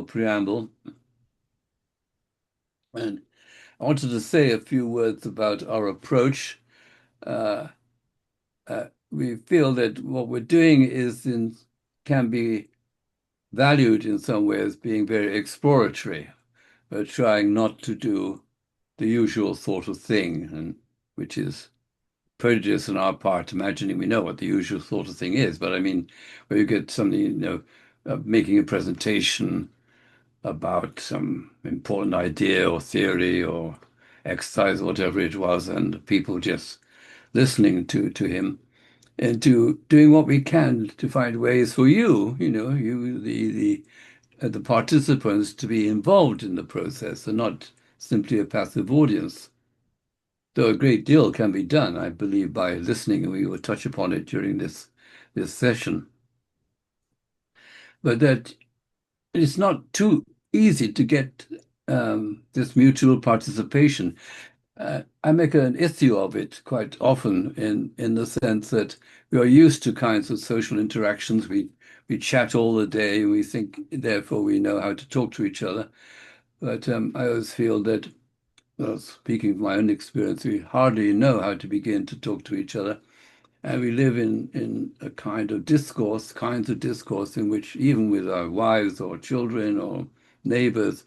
preamble, and I wanted to say a few words about our approach. Uh, we feel that what we're doing can be valued in some ways being very exploratory. We're trying not to do the usual sort of thing, and which is prejudice on our part, imagining we know what the usual sort of thing is. But I mean, where you get somebody, making a presentation about some important idea or theory or exercise or whatever it was, and people just listening to him and doing what we can to find ways for the participants to be involved in the process and not simply a passive audience. Though a great deal can be done, I believe, by listening, and we will touch upon it during this session. But that it's not too easy to get this mutual participation. I make an issue of it quite often in the sense that we are used to kinds of social interactions. We chat all the day, and we think therefore we know how to talk to each other. But I always feel that, well, speaking of my own experience, we hardly know how to begin to talk to each other. And we live in a kinds of discourse in which even with our wives or children or neighbors,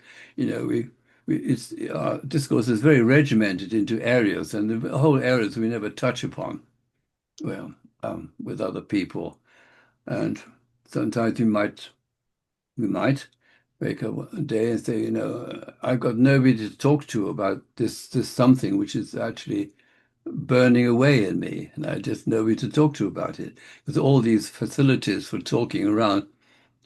our discourse is very regimented into areas, and the whole areas we never touch upon, well, with other people. And sometimes we might wake up one day and say, I've got nobody to talk to about this something which is actually burning away in me, and I just nobody to talk to about it. Because all these facilities for talking around,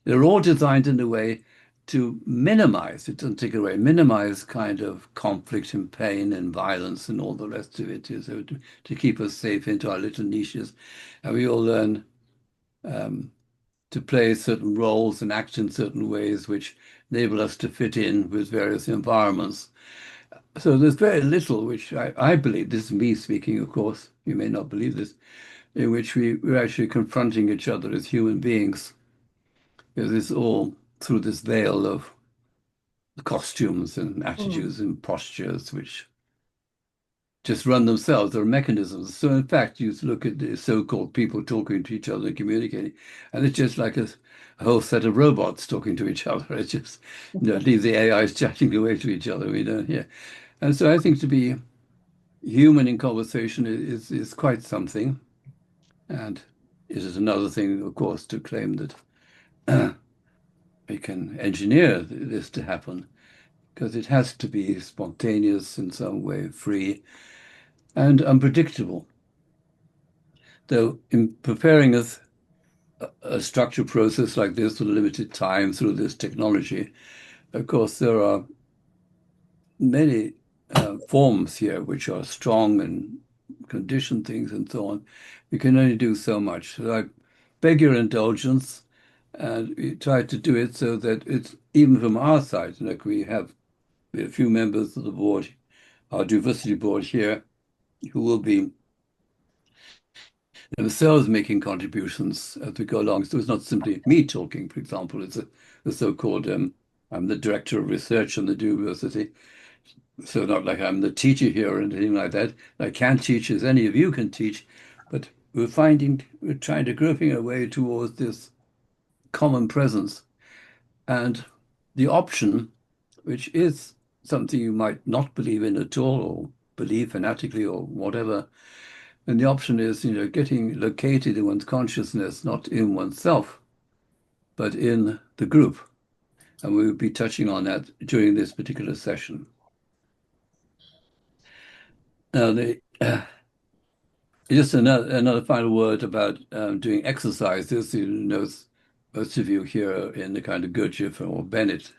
they're all designed in a way to minimize, it doesn't take away, minimize kind of conflict and pain and violence and all the rest of it, so to keep us safe into our little niches. And we all learn to play certain roles and act in certain ways which enable us to fit in with various environments. So there's very little which I believe, this is me speaking, of course, you may not believe this, in which we're actually confronting each other as human beings. Because it's all through this veil of costumes and Mm. attitudes and postures which just run themselves. They're mechanisms. So in fact, you look at the so-called people talking to each other and communicating, and it's just like a whole set of robots talking to each other. It's just, leave the AIs chatting away to each other. We don't hear. And so I think to be human in conversation is quite something. And it is another thing, of course, to claim that we can engineer this to happen, because it has to be spontaneous in some way, free and unpredictable. Though in preparing a structured process like this with a limited time through this technology, of course, there are many forms here which are strong and condition things and so on. We can only do so much. So I beg your indulgence, and we try to do it so that it's even from our side. Like we have a few members of the board, our diversity board here, who will be themselves making contributions as we go along. So it's not simply me talking, for example. It's the so-called I'm the director of research on the university. So not like I'm the teacher here or anything like that. I can't teach as any of you can teach, but we're trying to groping our way towards this common presence and the option, which is something you might not believe in at all or believe fanatically or whatever. And the option is, getting located in one's consciousness, not in oneself, but in the group. And we will be touching on that during this particular session. Now, just another final word about doing exercises. Most of you here in the kind of Gurdjieff or Bennett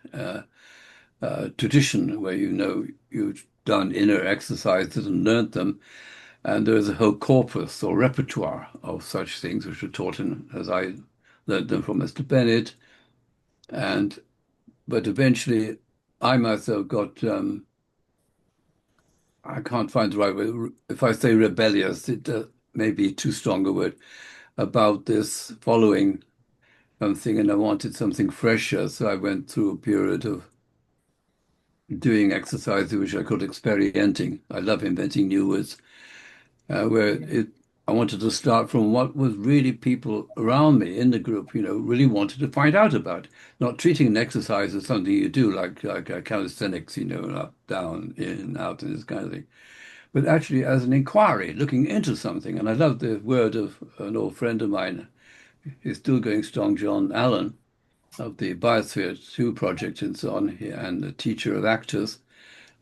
tradition, where you've done inner exercises and learned them, and there's a whole corpus or repertoire of such things which were taught as I learned them from Mr. Bennett, and but eventually I myself got I can't find the right word. If I say rebellious, it may be too strong a word about this following something and I wanted something fresher. So I went through a period of doing exercises which I called experienting. I love inventing new words, where I wanted to start from what was really people around me in the group, really wanted to find out about. Not treating an exercise as something you do, like calisthenics, up, down, in, out, and this kind of thing, but actually as an inquiry, looking into something. And I love the word of an old friend of mine, he's still going strong, John Allen, of the Biosphere 2 project and so on, and a teacher of actors.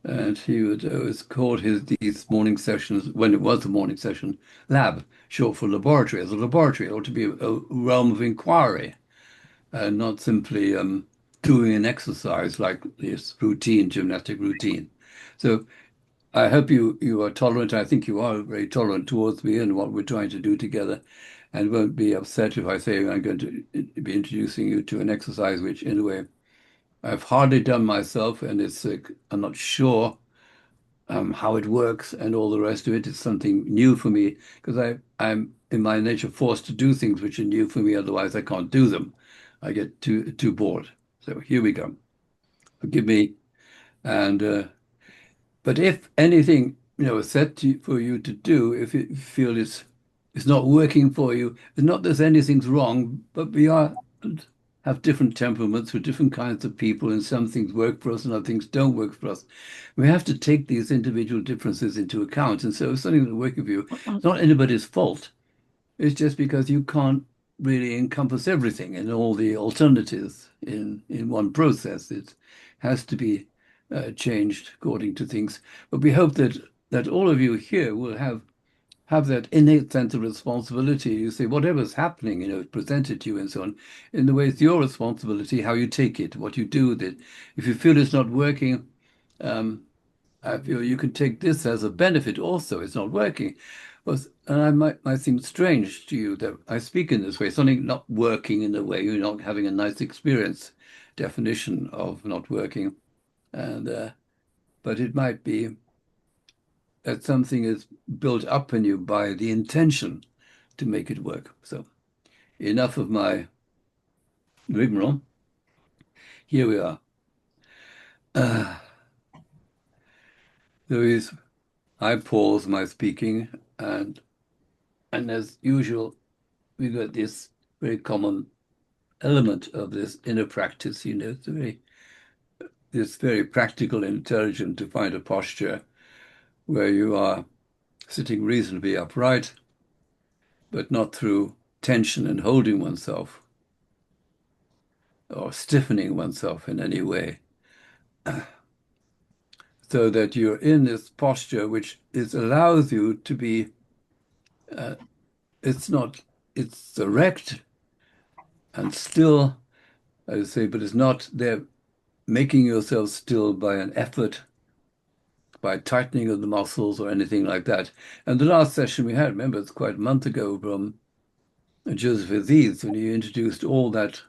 And he would always call these morning sessions, when it was a morning session, lab, short for laboratory. As a laboratory, it ought to be a realm of inquiry, and not simply doing an exercise like this routine, gymnastic routine. So I hope you are tolerant. I think you are very tolerant towards me and what we're trying to do together, and won't be upset if I say I'm going to be introducing you to an exercise which, in a way, I've hardly done myself, and I'm not sure how it works and all the rest of it. It's something new for me because I'm in my nature forced to do things which are new for me. Otherwise, I can't do them. I get too bored. So here we go. Forgive me. And but if anything, is set for you to do, if you feel it's not working for you, it's not that anything's wrong, but we have different temperaments with different kinds of people, and some things work for us and other things don't work for us. We have to take these individual differences into account. And so if something doesn't work for you, it's not anybody's fault. It's just because you can't really encompass everything and all the alternatives in one process. It has to be changed according to things. But we hope that all of you here will have that innate sense of responsibility. You say whatever's happening, presented to you and so on, in the way it's your responsibility how you take it, what you do with it. If you feel it's not working, um, I feel you can take this as a benefit also. It's not working. And I might seem strange to you that I speak in this way, something not working in a way, you're not having a nice experience, definition of not working. And but it might be that something is built up in you by the intention to make it work. So enough of my rigmarole. Here we are. Uh, there is, I pause my speaking, and as usual, we got this very common element of this inner practice. It's very practical and intelligent to find a posture where you are sitting reasonably upright, but not through tension and holding oneself or stiffening oneself in any way, so that you're in this posture which allows you to be, uh, it's not, it's erect and still, I say, but it's not there making yourself still by an effort, by tightening of the muscles or anything like that. And the last session we had, remember, it's quite a month ago from Joseph Aziz, when he introduced all that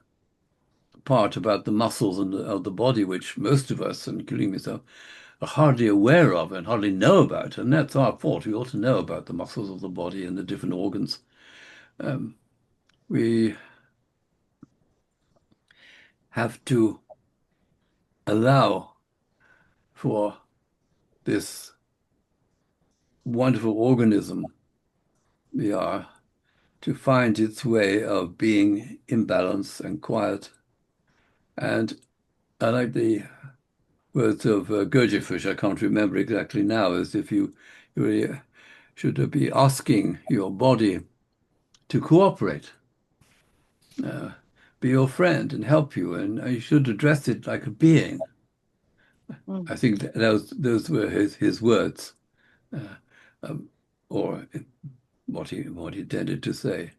part about the muscles of the body, which most of us, including myself, are hardly aware of and hardly know about. And that's our fault. We ought to know about the muscles of the body and the different organs. Um, we have to allow for this wonderful organism we are to find its way of being in balance and quiet. And I like the words of Gurdjieff, which I can't remember exactly now, as if you really should be asking your body to cooperate, uh, be your friend and help you, and you should address it like a being. Mm. I think those were his words, uh, um, or what he intended to say.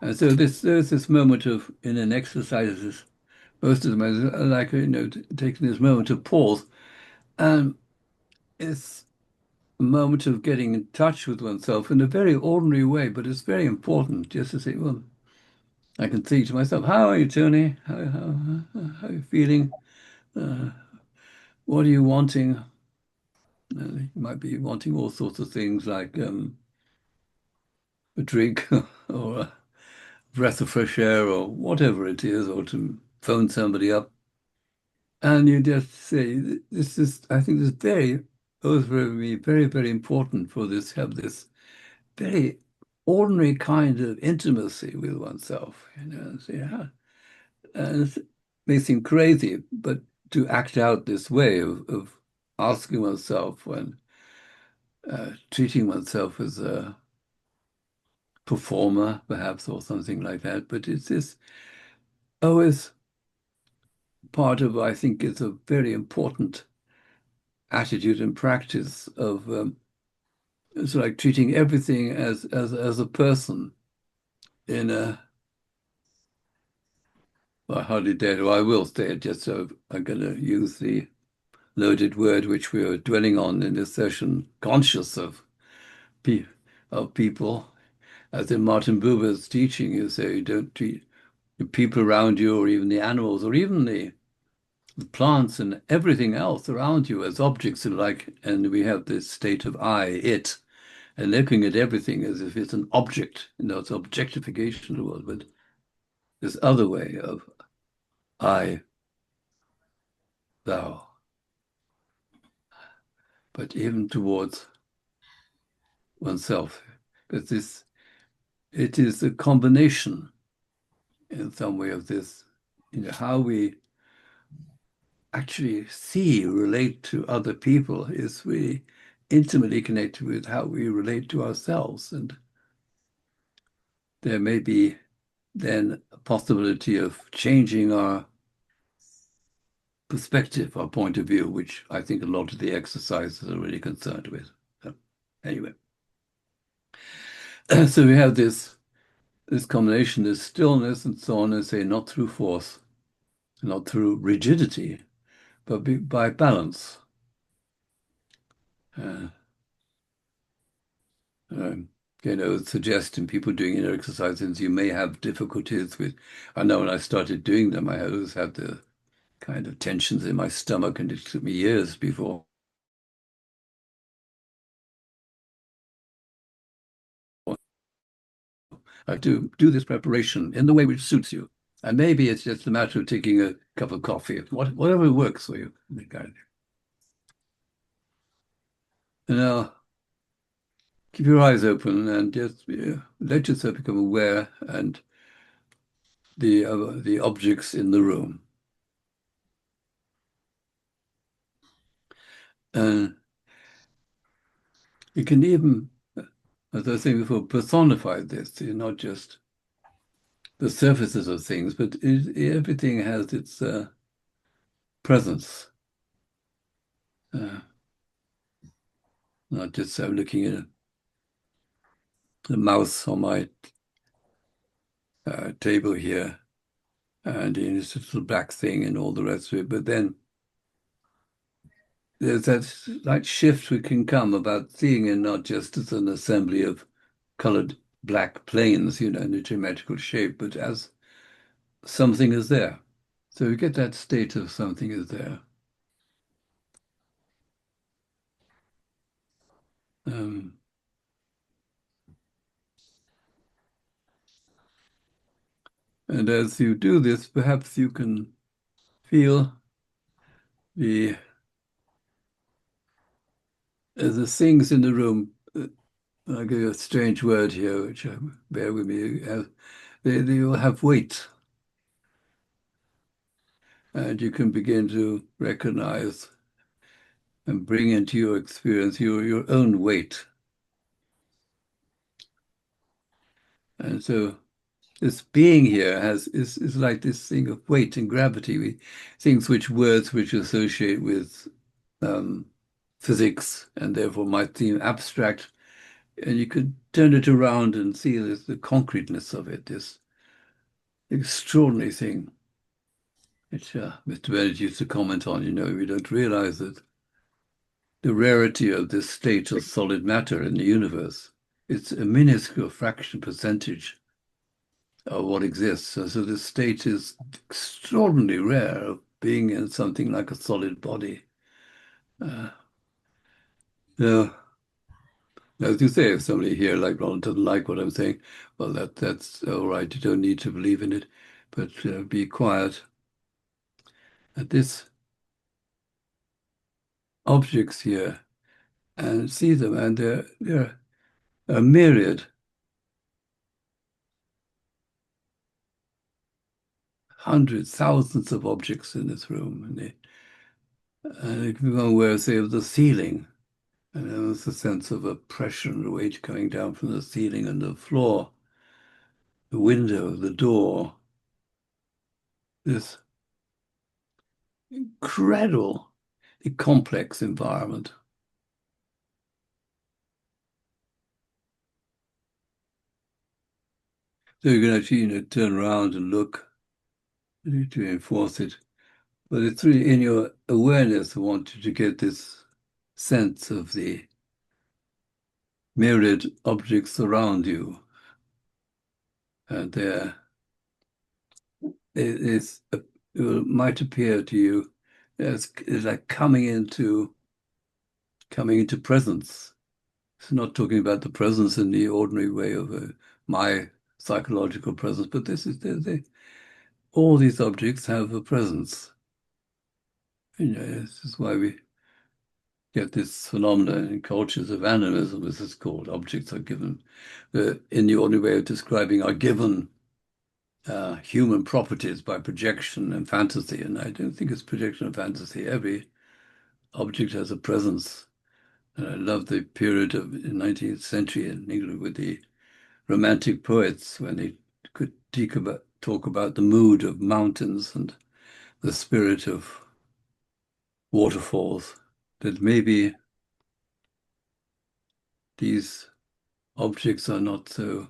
And so there's this moment of in an exercise, most of them are like taking this moment of pause, and it's a moment of getting in touch with oneself in a very ordinary way, but it's very important just to say, well, I can think to myself, how are you, Tony? How are you feeling? Uh, what are you wanting? You might be wanting all sorts of things like a drink or breath of fresh air or whatever it is, or to phone somebody up. And you just say, this is, I think this is very, both for me, very, very important for this, have this very ordinary kind of intimacy with oneself, so, yeah. And it may seem crazy, but to act out this way of asking oneself when treating oneself as a performer, perhaps, or something like that. But it's this always part of, I think, it's a very important attitude and practice of it's like treating everything as a person in a, well, I hardly dare to, I will say it just so I'm going to use the loaded word which we are dwelling on in this session, conscious pe of people. As in Martin Buber's teaching, you say you don't treat the people around you or even the animals or even the plants and everything else around you as objects like, and we have this state of I, it, and looking at everything as if it's an object, it's objectification of the world, but this other way of I, thou, but even towards oneself, because it is a combination in some way of this, how we actually see, relate to other people is really intimately connected with how we relate to ourselves. And there may be then a possibility of changing our perspective, our point of view, which I think a lot of the exercises are really concerned with. So, anyway, so we have this combination, this stillness and so on, and say not through force, not through rigidity, but by balance. Uh, um, suggesting people doing inner exercises, you may have difficulties with. I know when I started doing them, I always had the kind of tensions in my stomach, and it took me years before I do this preparation in the way which suits you. And maybe it's just a matter of taking a cup of coffee, whatever works for you. Now, keep your eyes open and just let yourself become aware and the objects in the room. And you can even, as I was saying before, personify this. You're not just the surfaces of things, but everything has its presence. Uh, Not just looking at the mouse on my table here and in this little black thing and all the rest of it. But then there's that slight shift we can come about seeing it not just as an assembly of colored black planes, in a geometrical shape, but as something is there. So we get that state of something is there. Um, and as you do this, perhaps you can feel the the things in the room. I'll give you a strange word here, which bear with me. They will have weight, and you can begin to recognize and bring into your experience your own weight. And so this being here is like this thing of weight and gravity, things words which associate with um, physics and therefore might seem abstract. And you could turn it around and see the concreteness of it, this extraordinary thing, which Mr. Bennett used to comment on. We don't realize that the rarity of this state of solid matter in the universe, it's a minuscule fraction percentage of what exists. And so this state is extraordinarily rare of being in something like a solid body. Uh, so As you say, if somebody here like Ron doesn't like what I'm saying, well, that's all right. You don't need to believe in it, but be quiet. At this objects here and see them, and they're a myriad, hundreds, thousands of objects in this room, and it can become aware, say, of the ceiling. And there's a sense of oppression, the weight coming down from the ceiling and the floor, the window, the door. This incredible, complex environment. So you can actually, turn around and look to enforce it. But it's really in your awareness, I want you to get this sense of the myriad objects around you. And it might appear to you as it's like coming into presence. It's not talking about the presence in the ordinary way of my psychological presence, but this is all these objects have a presence. This is why we get this phenomenon in cultures of animism, as it's called. Objects are given, in the ordinary way of describing, are given human properties by projection and fantasy. And I don't think it's projection and fantasy. Every object has a presence. And I love the period of the 19th century in England with the Romantic poets when they could talk about the mood of mountains and the spirit of waterfalls, that maybe these objects are not so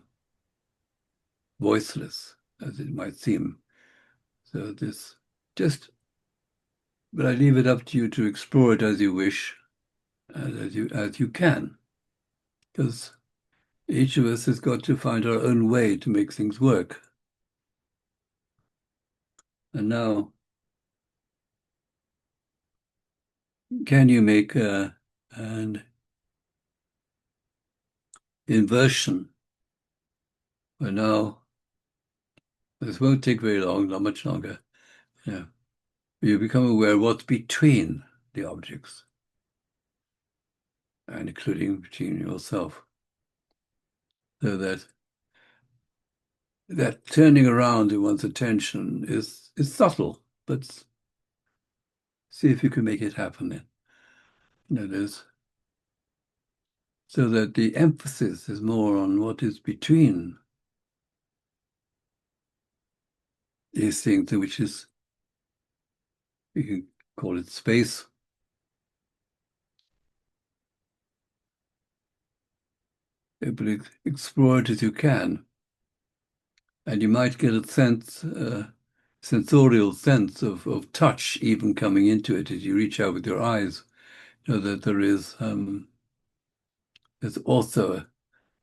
voiceless as it might seem. So this just, but I leave it up to you to explore it as you wish and as you can, because each of us has got to find our own way to make things work. And now, can you make an inversion? Well, now, this won't take very long, not much longer. Yeah. You become aware of what's between the objects, and including between yourself. So that turning around in one's attention is subtle, but see if you can make it happen then. There's so that the emphasis is more on what is between these things, which is, you can call it space, but explore it as you can. And you might get a sensorial sense of touch even coming into it as you reach out with your eyes. That there's also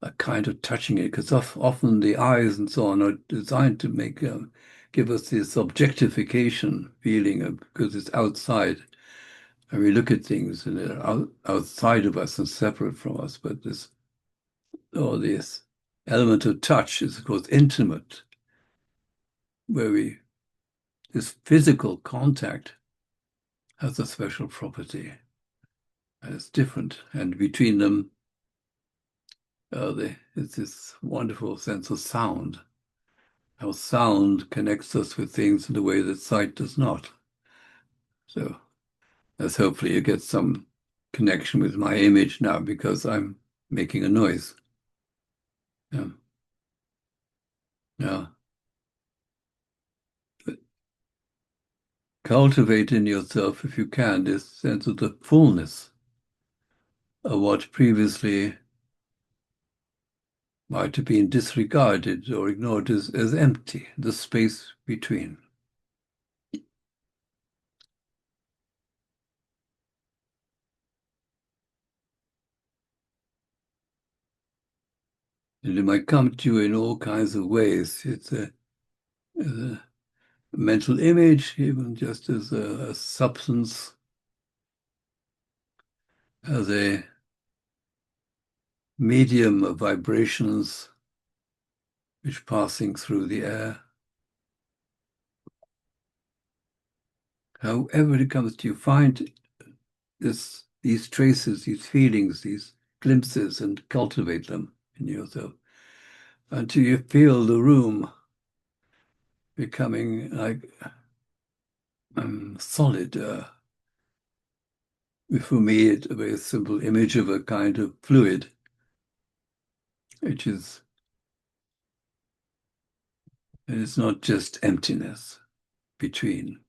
a kind of touching it, because often the eyes and so on are designed to give us this objectification feeling because it's outside. And we look at things and they're outside of us and separate from us. But this element of touch is, of course, intimate, where this physical contact has a special property, and it's different. And between them, it's this wonderful sense of sound, how sound connects us with things in a way that sight does not. So as hopefully you get some connection with my image now because I'm making a noise. Yeah. Yeah. But cultivate in yourself, if you can, this sense of the fullness of what previously might have been disregarded or ignored as empty, the space between. And it might come to you in all kinds of ways. It's a mental image, even just as a substance, as a medium of vibrations which passing through the air. However it comes to you, find these traces, these feelings, these glimpses, and cultivate them in yourself until you feel the room becoming like solid. For me, it's a very simple image of a kind of fluid, which is, it's not just emptiness between.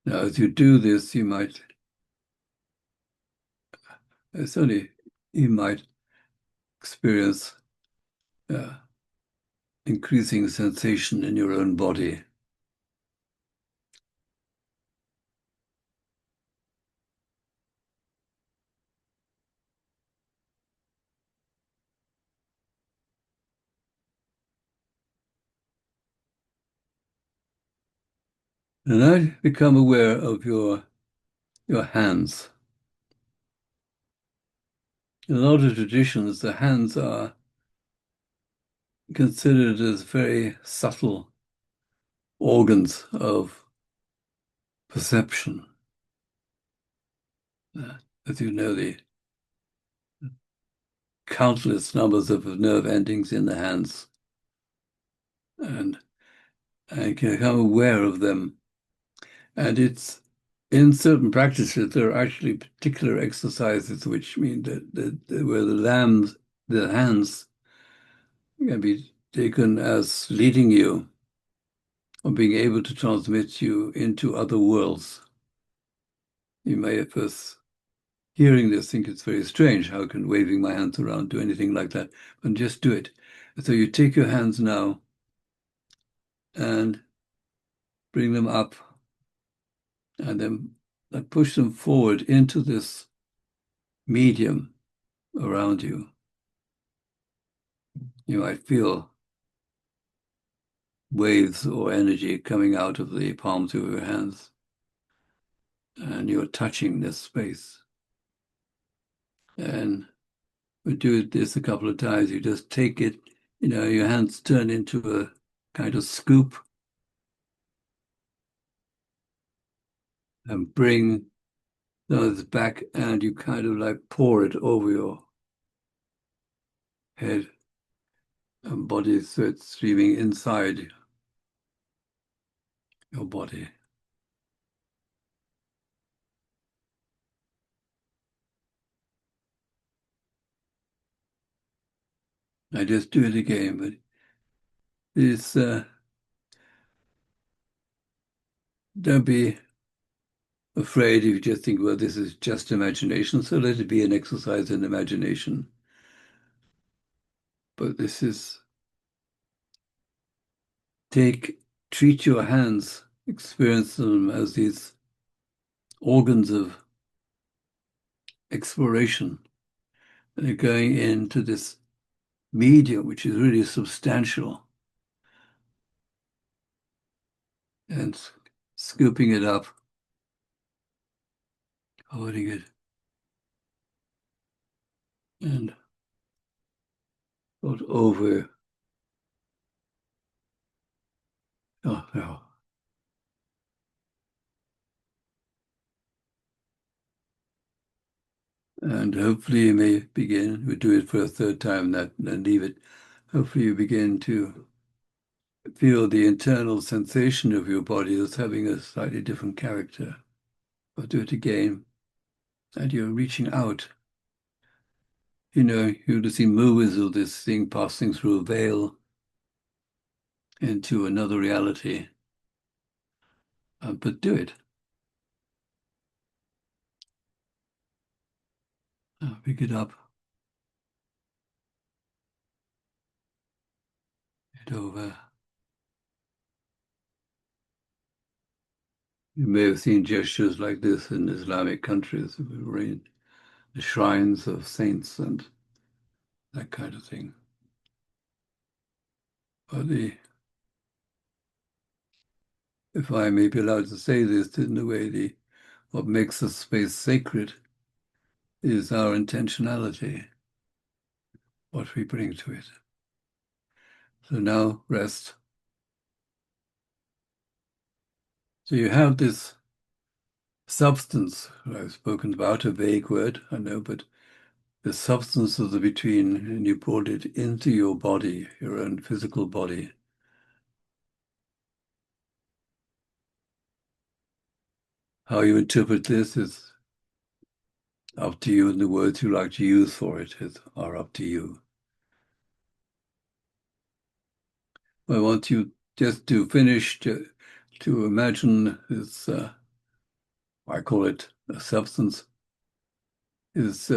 Now, as you do this, you might, certainly, you might experience uh, increasing sensation in your own body. And now become aware of your hands. In a lot of traditions, the hands are considered as very subtle organs of perception. As you know, the countless numbers of nerve endings in the hands, and I can become aware of them. And it's in certain practices, there are actually particular exercises which mean that where the hands can be taken as leading you or being able to transmit you into other worlds. You may at first hearing this think it's very strange. How can waving my hands around do anything like that? But just do it. So you take your hands now and bring them up and then push them forward into this medium around you. You might feel waves or energy coming out of the palms of your hands, and you're touching this space. And we do this a couple of times. You just take it, your hands turn into a kind of scoop and bring those back, and you kind of like pour it over your head and body, so it's streaming inside your body. I just do it again, but it's don't be afraid if you just think, well, this is just imagination, so let it be an exercise in imagination. But this is treat your hands, experience them as these organs of exploration. And they're going into this medium, which is really substantial, and scooping it up, holding it, and hold over. Oh, no. And hopefully you may begin, we do it for a third time, then leave it. Hopefully you begin to feel the internal sensation of your body as having a slightly different character. Or do it again, and you're reaching out. You see movies of this thing passing through a veil into another reality. But do it. Pick it up, it over. You may have seen gestures like this in Islamic countries, the shrines of saints and that kind of thing. But if I may be allowed to say this, in a way, what makes the space sacred is our intentionality, what we bring to it. So now rest. So you have this substance I've spoken about, a vague word, I know, but the substance of the between, and you brought it into your body, your own physical body. How you interpret this is up to you, and the words you like to use for it are up to you. I want you just to finish to imagine this, I call it a substance, is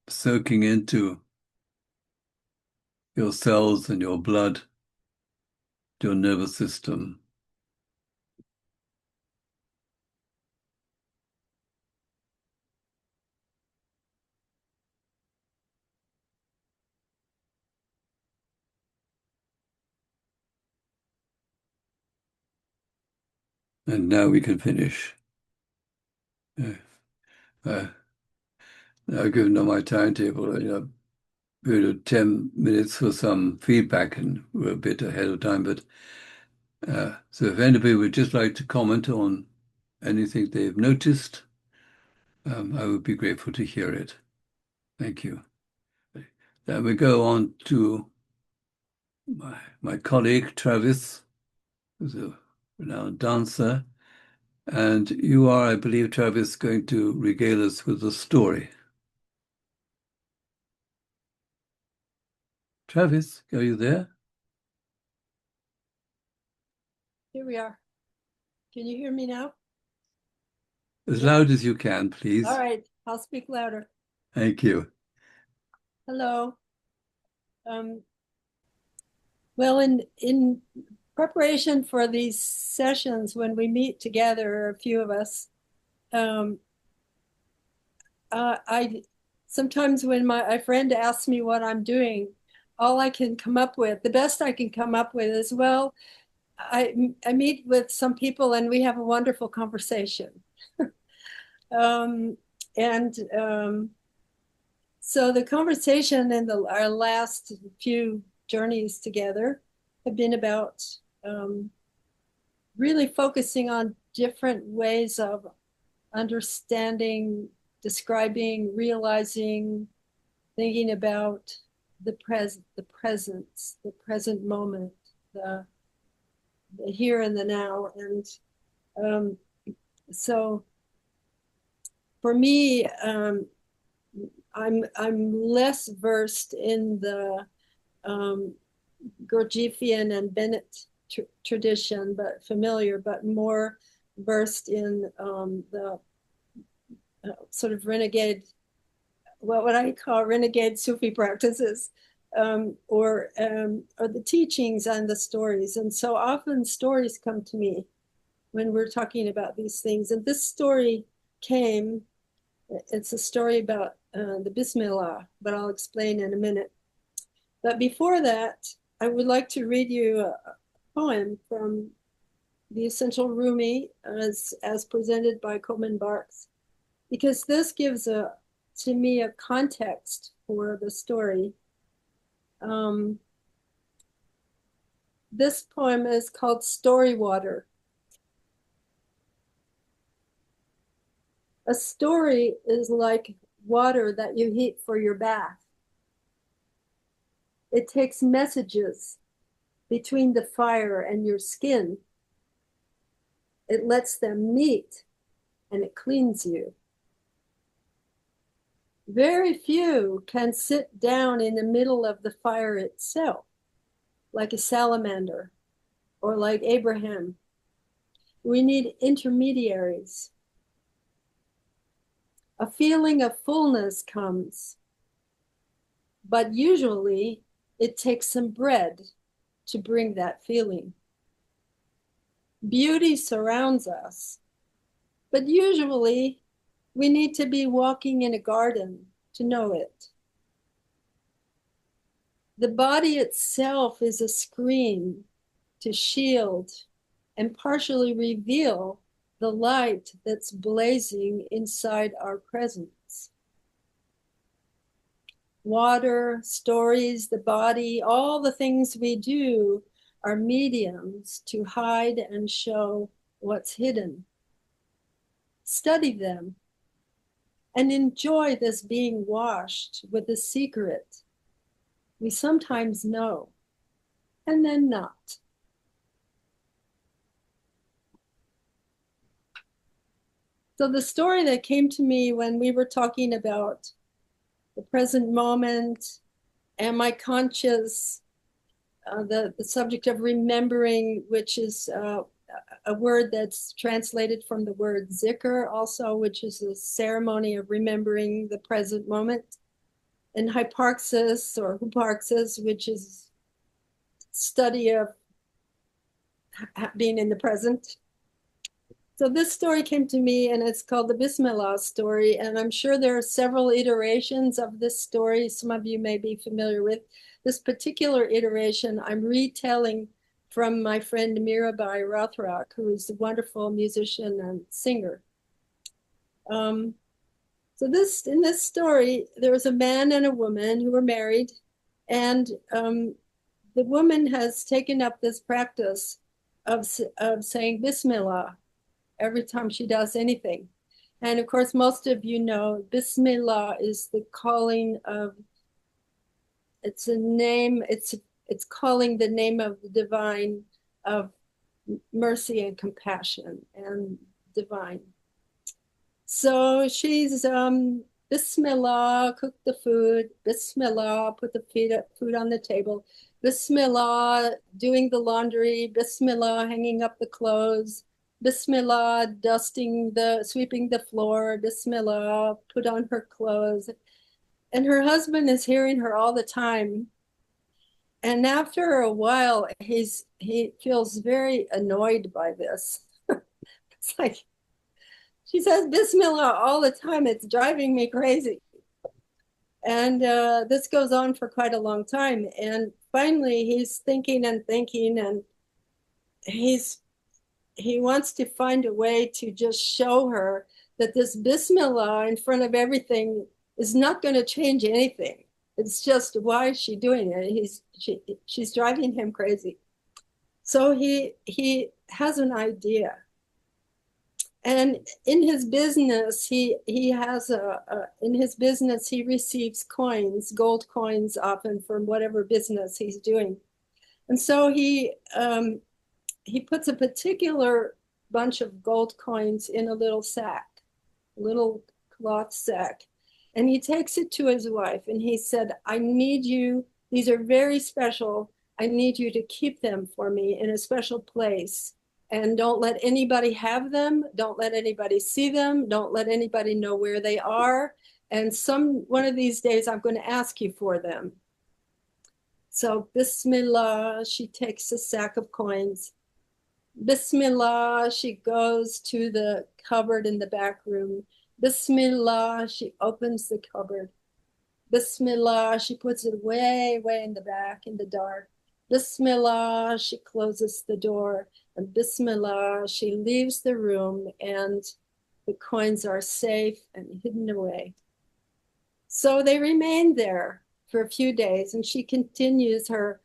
soaking into your cells and your blood, your nervous system. And now we can finish. Uh, uh, Now, given on my timetable, period of 10 minutes for some feedback, and we're a bit ahead of time. But so if anybody would just like to comment on anything they've noticed, I would be grateful to hear it. Thank you. Then we go on to my colleague, Travis, who's a renowned dancer. And you are, I believe, Travis, going to regale us with a story. Travis, are you there? Here we are. Can you hear me now? As loud as you can, please. All right, I'll speak louder. Thank you. Hello. Well, in preparation for these sessions, when we meet together, a few of us, I sometimes when my friend asks me what I'm doing, all I can come up with, the best I can come up with is, well, I meet with some people and we have a wonderful conversation. um, and So the conversation in our last few journeys together have been about really focusing on different ways of understanding, describing, realizing, thinking about the presence, the present moment, the here and the now. And so for me, I'm less versed in the Gurdjieffian and Bennett tradition, but familiar, but more versed in the sort of renegade, what I call renegade Sufi practices, or the teachings and the stories. And so often stories come to me when we're talking about these things. And this story came, it's a story about the Bismillah, but I'll explain in a minute. But before that, I would like to read you a poem from The Essential Rumi as presented by Coleman Barks, because this gives to me a context for the story. This poem is called Story Water. A story is like water that you heat for your bath. It takes messages between the fire and your skin. It lets them meet and it cleans you. Very few can sit down in the middle of the fire itself, like a salamander or like Abraham. We need intermediaries. A feeling of fullness comes, but usually it takes some bread to bring that feeling. Beauty surrounds us, but usually we need to be walking in a garden to know it. The body itself is a screen to shield and partially reveal the light that's blazing inside our presence. water, stories, the body, all the things we do are mediums to hide and show what's hidden. Study them and enjoy this being washed with the secret we sometimes know and then not. So the story that came to me when we were talking about the present moment, am I conscious, the subject of remembering, which is a word that's translated from the word zikr also, which is a ceremony of remembering the present moment, and hyparxis or huparxis, which is study of being in the present. So this story came to me and it's called the Bismillah story. And I'm sure there are several iterations of this story. Some of you may be familiar with this particular iteration. I'm retelling from my friend Mirabai Rothrock, who is a wonderful musician and singer. So in this story, there was a man and a woman who were married, and the woman has taken up this practice of saying Bismillah every time she does anything. And of course, most of you know, Bismillah is the calling of, it's a name, it's calling the name of the divine, of mercy and compassion and divine. So she's Bismillah, cook the food, Bismillah, put the food on the table, Bismillah, doing the laundry, Bismillah, hanging up the clothes, Bismillah, sweeping the floor, Bismillah, put on her clothes. And her husband is hearing her all the time. And after a while, he feels very annoyed by this. It's like, she says Bismillah all the time. It's driving me crazy. And this goes on for quite a long time. And finally, he's thinking and thinking, and he wants to find a way to just show her that this Bismillah in front of everything is not going to change anything. It's just, why is she doing it? She's driving him crazy. So he has an idea. And in his business, he receives coins, gold coins often, from whatever business he's doing. And so he puts a particular bunch of gold coins in a little sack, a little cloth sack. And he takes it to his wife and he said, I need you, these are very special. I need you to keep them for me in a special place. And don't let anybody have them. Don't let anybody see them. Don't let anybody know where they are. And one of these days, I'm going to ask you for them. So Bismillah, she takes a sack of coins. Bismillah, she goes to the cupboard in the back room. Bismillah, she opens the cupboard. Bismillah, she puts it way, way in the back in the dark. Bismillah, she closes the door. And Bismillah, she leaves the room and the coins are safe and hidden away. So they remain there for a few days and she continues her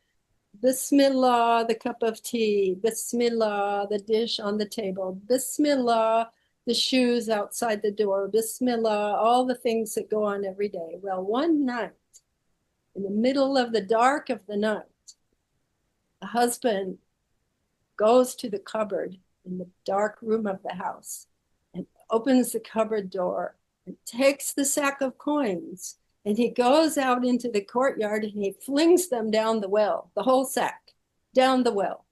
Bismillah, the cup of tea, Bismillah, the dish on the table, Bismillah, the shoes outside the door, Bismillah, all the things that go on every day. Well, one night, in the middle of the dark of the night, the husband goes to the cupboard in the dark room of the house and opens the cupboard door and takes the sack of coins and he goes out into the courtyard and he flings them down the well, the whole sack down the well.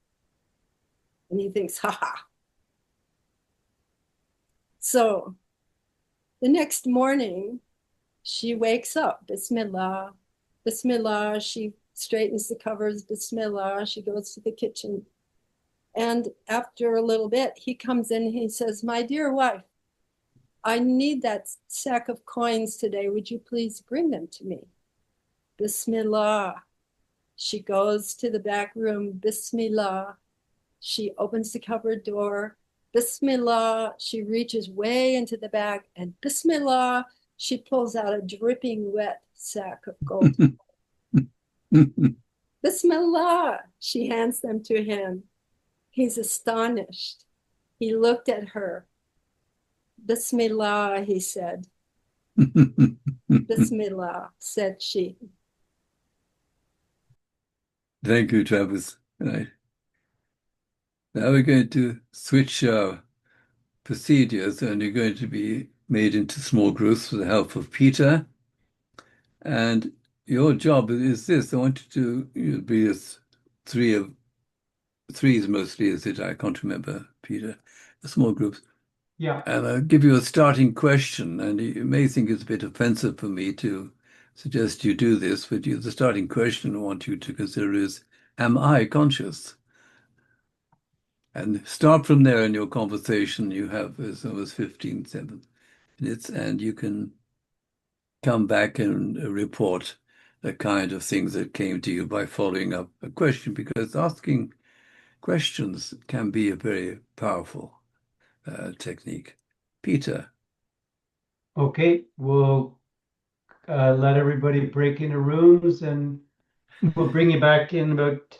And he thinks, ha ha. So the next morning, she wakes up, Bismillah, Bismillah, she straightens the covers, Bismillah, she goes to the kitchen. And after a little bit, he comes in and he says, my dear wife, I need that sack of coins today. Would you please bring them to me? Bismillah. She goes to the back room, Bismillah. She opens the cupboard door, Bismillah. She reaches way into the back and Bismillah. She pulls out a dripping wet sack of gold. Bismillah, she hands them to him. He's astonished. He looked at her. Bismillah, he said. Bismillah, said she. Thank you, Travis. Right. Now we're going to switch our procedures, and you're going to be made into small groups with the help of Peter. And your job is this. I want you to be as threes mostly, is it? I can't remember, Peter. The small groups. Yeah. And I'll give you a starting question, and you may think it's a bit offensive for me to suggest you do this, but the starting question I want you to consider is, am I conscious? And start from there in your conversation. You have as almost 15, 7 minutes, and you can come back and report the kind of things that came to you by following up a question, because asking questions can be a very powerful technique. Peter. Okay, we'll let everybody break into rooms, and we'll bring you back in about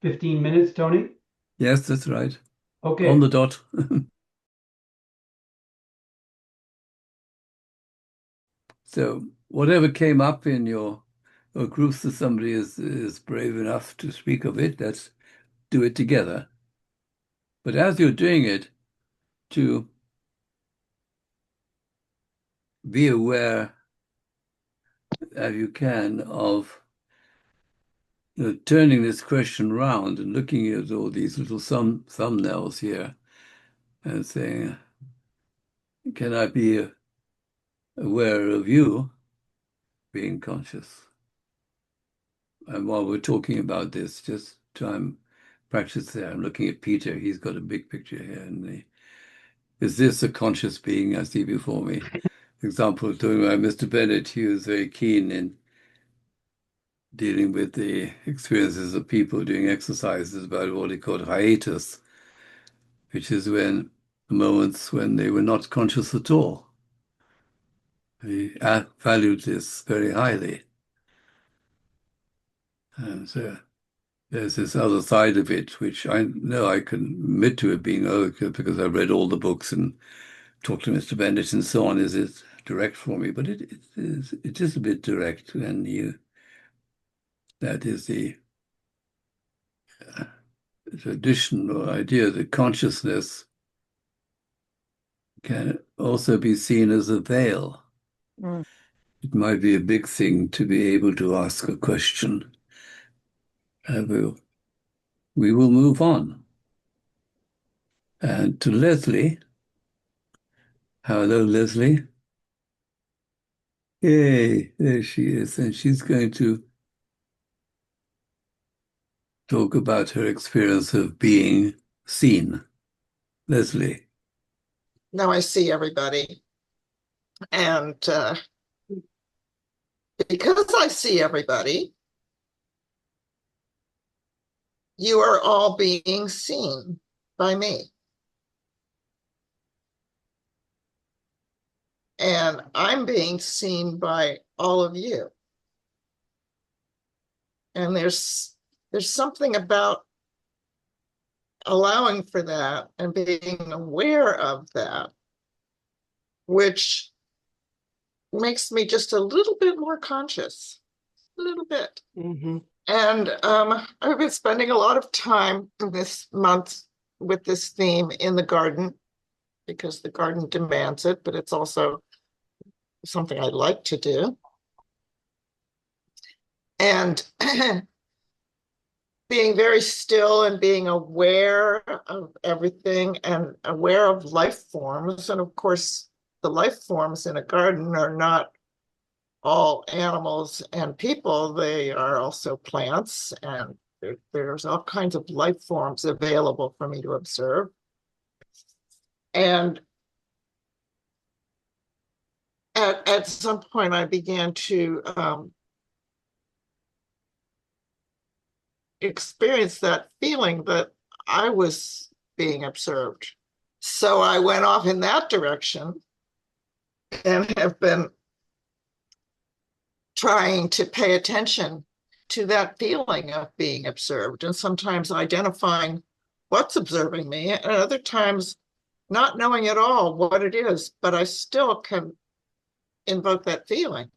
15 minutes, Tony. Yes, that's right. Okay. On the dot. So whatever came up in your groups, that somebody is brave enough to speak of it, let's do it together. But as you're doing it, to be aware as you can of turning this question round and looking at all these little thumbnails here and saying, can I be aware of you being conscious? And while we're talking about this, just try and practice there. I'm looking at Peter. He's got a big picture here. And is this a conscious being I see before me? For example, talking about Mr. Bennett, he was very keen in dealing with the experiences of people doing exercises about what he called hiatus, which is when moments when they were not conscious at all. He valued this very highly. And so there's this other side of it, which I know I can admit to it being because I read all the books and talked to Mr. Bennett and so on. Is it direct for me? But it is a bit direct, and that is the traditional idea that consciousness can also be seen as a veil. Mm. It might be a big thing to be able to ask a question. We will move on. And to Leslie. Hello, Leslie. Yay, there she is. And she's going to talk about her experience of being seen. Leslie. Now I see everybody. And because I see everybody, you are all being seen by me. And I'm being seen by all of you. And there's something about allowing for that and being aware of that, which makes me just a little bit more conscious, a little bit. Mm-hmm. And I've been spending a lot of time this month with this theme in the garden, because the garden demands it, but it's also something I like to do. And being very still and being aware of everything and aware of life forms. And of course, the life forms in a garden are not all animals and people. They are also plants, and there's all kinds of life forms available for me to observe. And at some point, I began to experience that feeling that I was being observed. So I went off in that direction and have been trying to pay attention to that feeling of being observed, and sometimes identifying what's observing me, and other times not knowing at all what it is, but I still can invoke that feeling.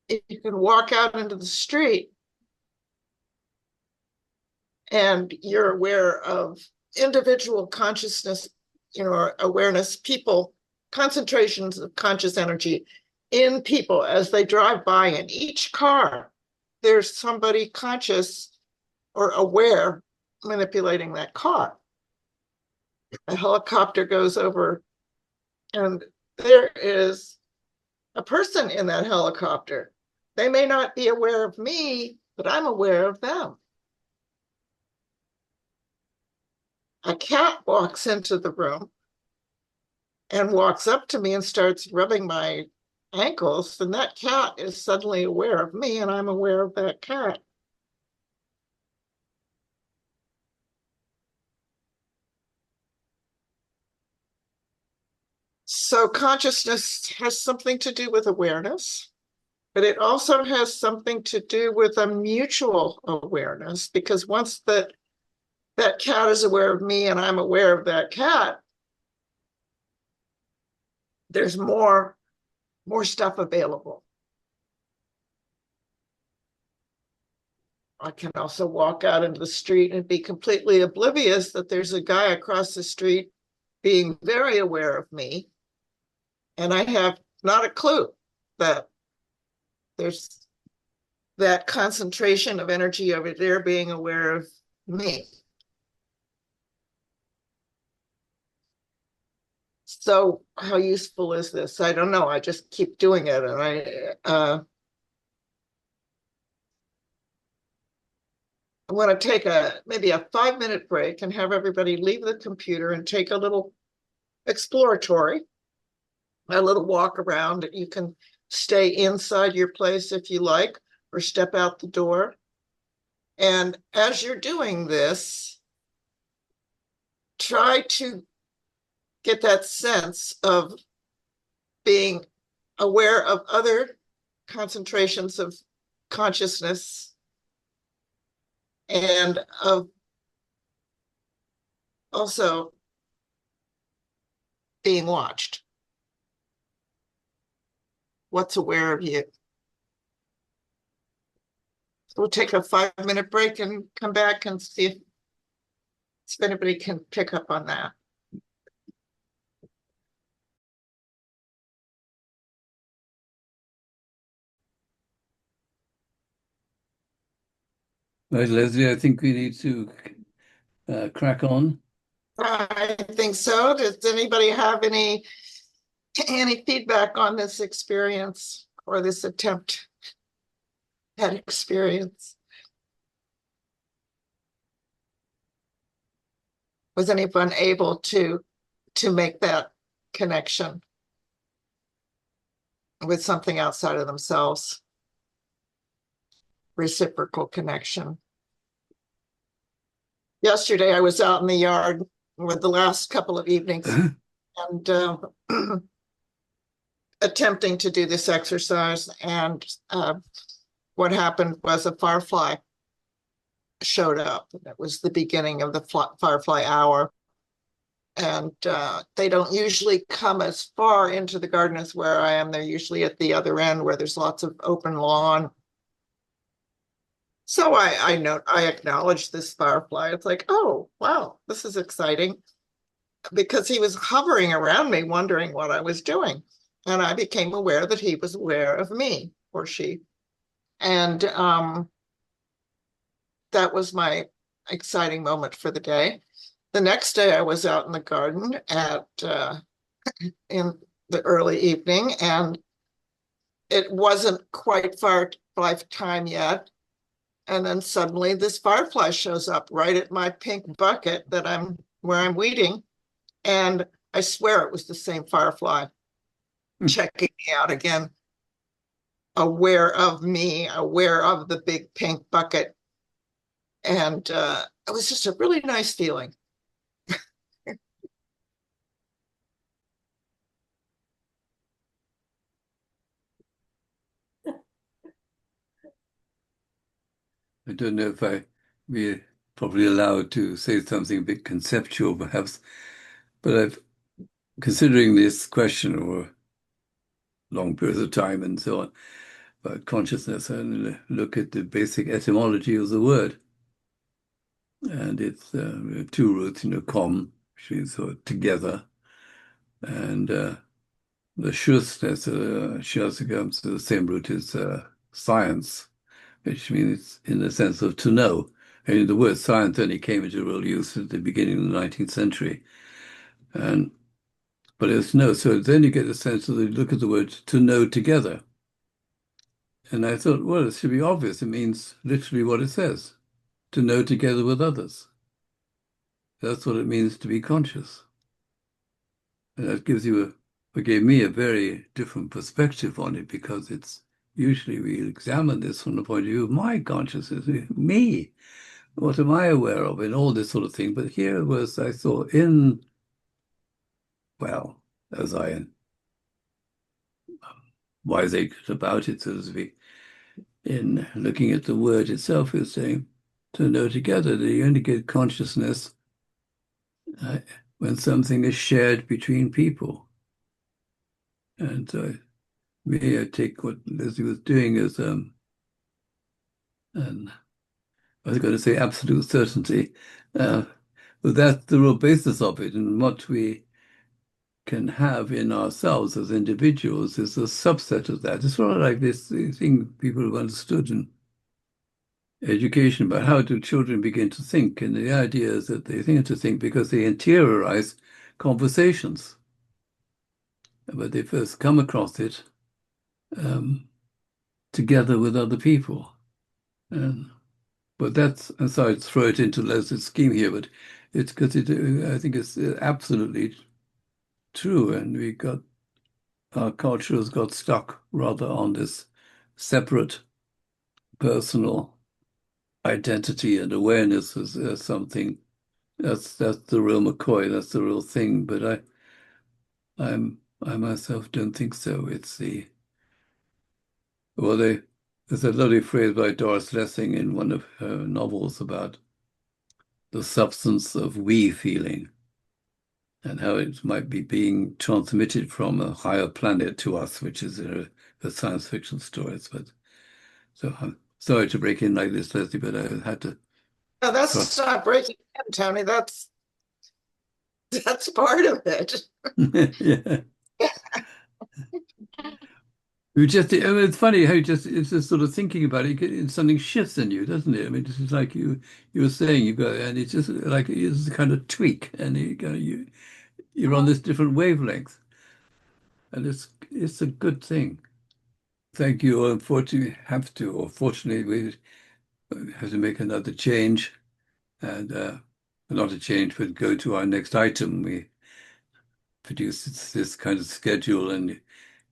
You can walk out into the street and you're aware of individual consciousness, awareness, people, concentrations of conscious energy in people as they drive by. In each car, there's somebody conscious or aware manipulating that car. A helicopter goes over and there is a person in that helicopter. They may not be aware of me, but I'm aware of them. A cat walks into the room and walks up to me and starts rubbing my ankles, then that cat is suddenly aware of me and I'm aware of that cat. So consciousness has something to do with awareness, but it also has something to do with a mutual awareness, because once that cat is aware of me and I'm aware of that cat, there's more stuff available. I can also walk out into the street and be completely oblivious that there's a guy across the street being very aware of me, and I have not a clue that there's that concentration of energy over there being aware of me. So how useful is this? I don't know. I just keep doing it, and I want to take maybe a 5-minute break and have everybody leave the computer and take a little exploratory, a little walk around. You can stay inside your place if you like, or step out the door. And as you're doing this, try to get that sense of being aware of other concentrations of consciousness and of also being watched. What's aware of you? We'll take a 5-minute break and come back and see if anybody can pick up on that. Right, Leslie, I think we need to crack on. I think so. Does anybody have any feedback on this experience or this attempt at experience? Was anyone able to make that connection with something outside of themselves? Reciprocal connection. Yesterday, I was out in the yard with the last couple of evenings and attempting to do this exercise. And what happened was a firefly showed up. It was the beginning of the firefly hour. And they don't usually come as far into the garden as where I am. They're usually at the other end where there's lots of open lawn. So I acknowledged this firefly. It's like, oh, wow, this is exciting, because he was hovering around me, wondering what I was doing. And I became aware that he was aware of me, or she. And that was my exciting moment for the day. The next day I was out in the garden in the early evening, and it wasn't quite firefly time yet. And then suddenly this firefly shows up right at my pink bucket where I'm weeding. And I swear it was the same firefly checking me out again, aware of me, aware of the big pink bucket. And it was just a really nice feeling. I don't know if we're probably allowed to say something a bit conceptual, perhaps, but considering this question over long periods of time and so on about consciousness, and look at the basic etymology of the word. And it's two roots, com, which means sort of together, and the shusness, shus comes to the same root as science, which means in the sense of to know. And the word science only came into real use at the beginning of the 19th century. But it's no, so then you get the sense of the look at the word to know together. And I thought, well, it should be obvious. It means literally what it says, to know together with others. That's what it means to be conscious. And that gave me a very different perspective on it, because it's usually we examine this from the point of view of my consciousness, me. What am I aware of and all this sort of thing. But here was, I thought, as I wiseacred about it, so to speak, in looking at the word itself, is saying to know together that you only get consciousness when something is shared between people. And so I take what Leslie was doing as and I was going to say absolute certainty, but that's the real basis of it. And what we can have in ourselves as individuals is a subset of that. It's sort of like this thing people have understood in education about how do children begin to think. And the idea is that they begin to think because they interiorize conversations. But they first come across it together with other people. But that's, I'm sorry to throw it into Leslie's scheme here, but it's because I think it's absolutely true. And our culture has got stuck rather on this separate personal identity and awareness as something that's the real McCoy, that's the real thing. But I myself don't think so. There's a lovely phrase by Doris Lessing in one of her novels about the substance of we feeling and how it might be being transmitted from a higher planet to us, which is a science fiction stories. But so I'm sorry to break in like this, Leslie, but I had to. No, that's not breaking in, Tony. That's part of it. Yeah. It's funny how it's just sort of thinking about it, something shifts in you, doesn't it? I mean, it's just like you were saying, and it's just like it's a kind of tweak, and you're on this different wavelength, and it's a good thing. Thank you. Unfortunately, fortunately, we have to make another change, and not a change, but go to our next item. We produce this kind of schedule, and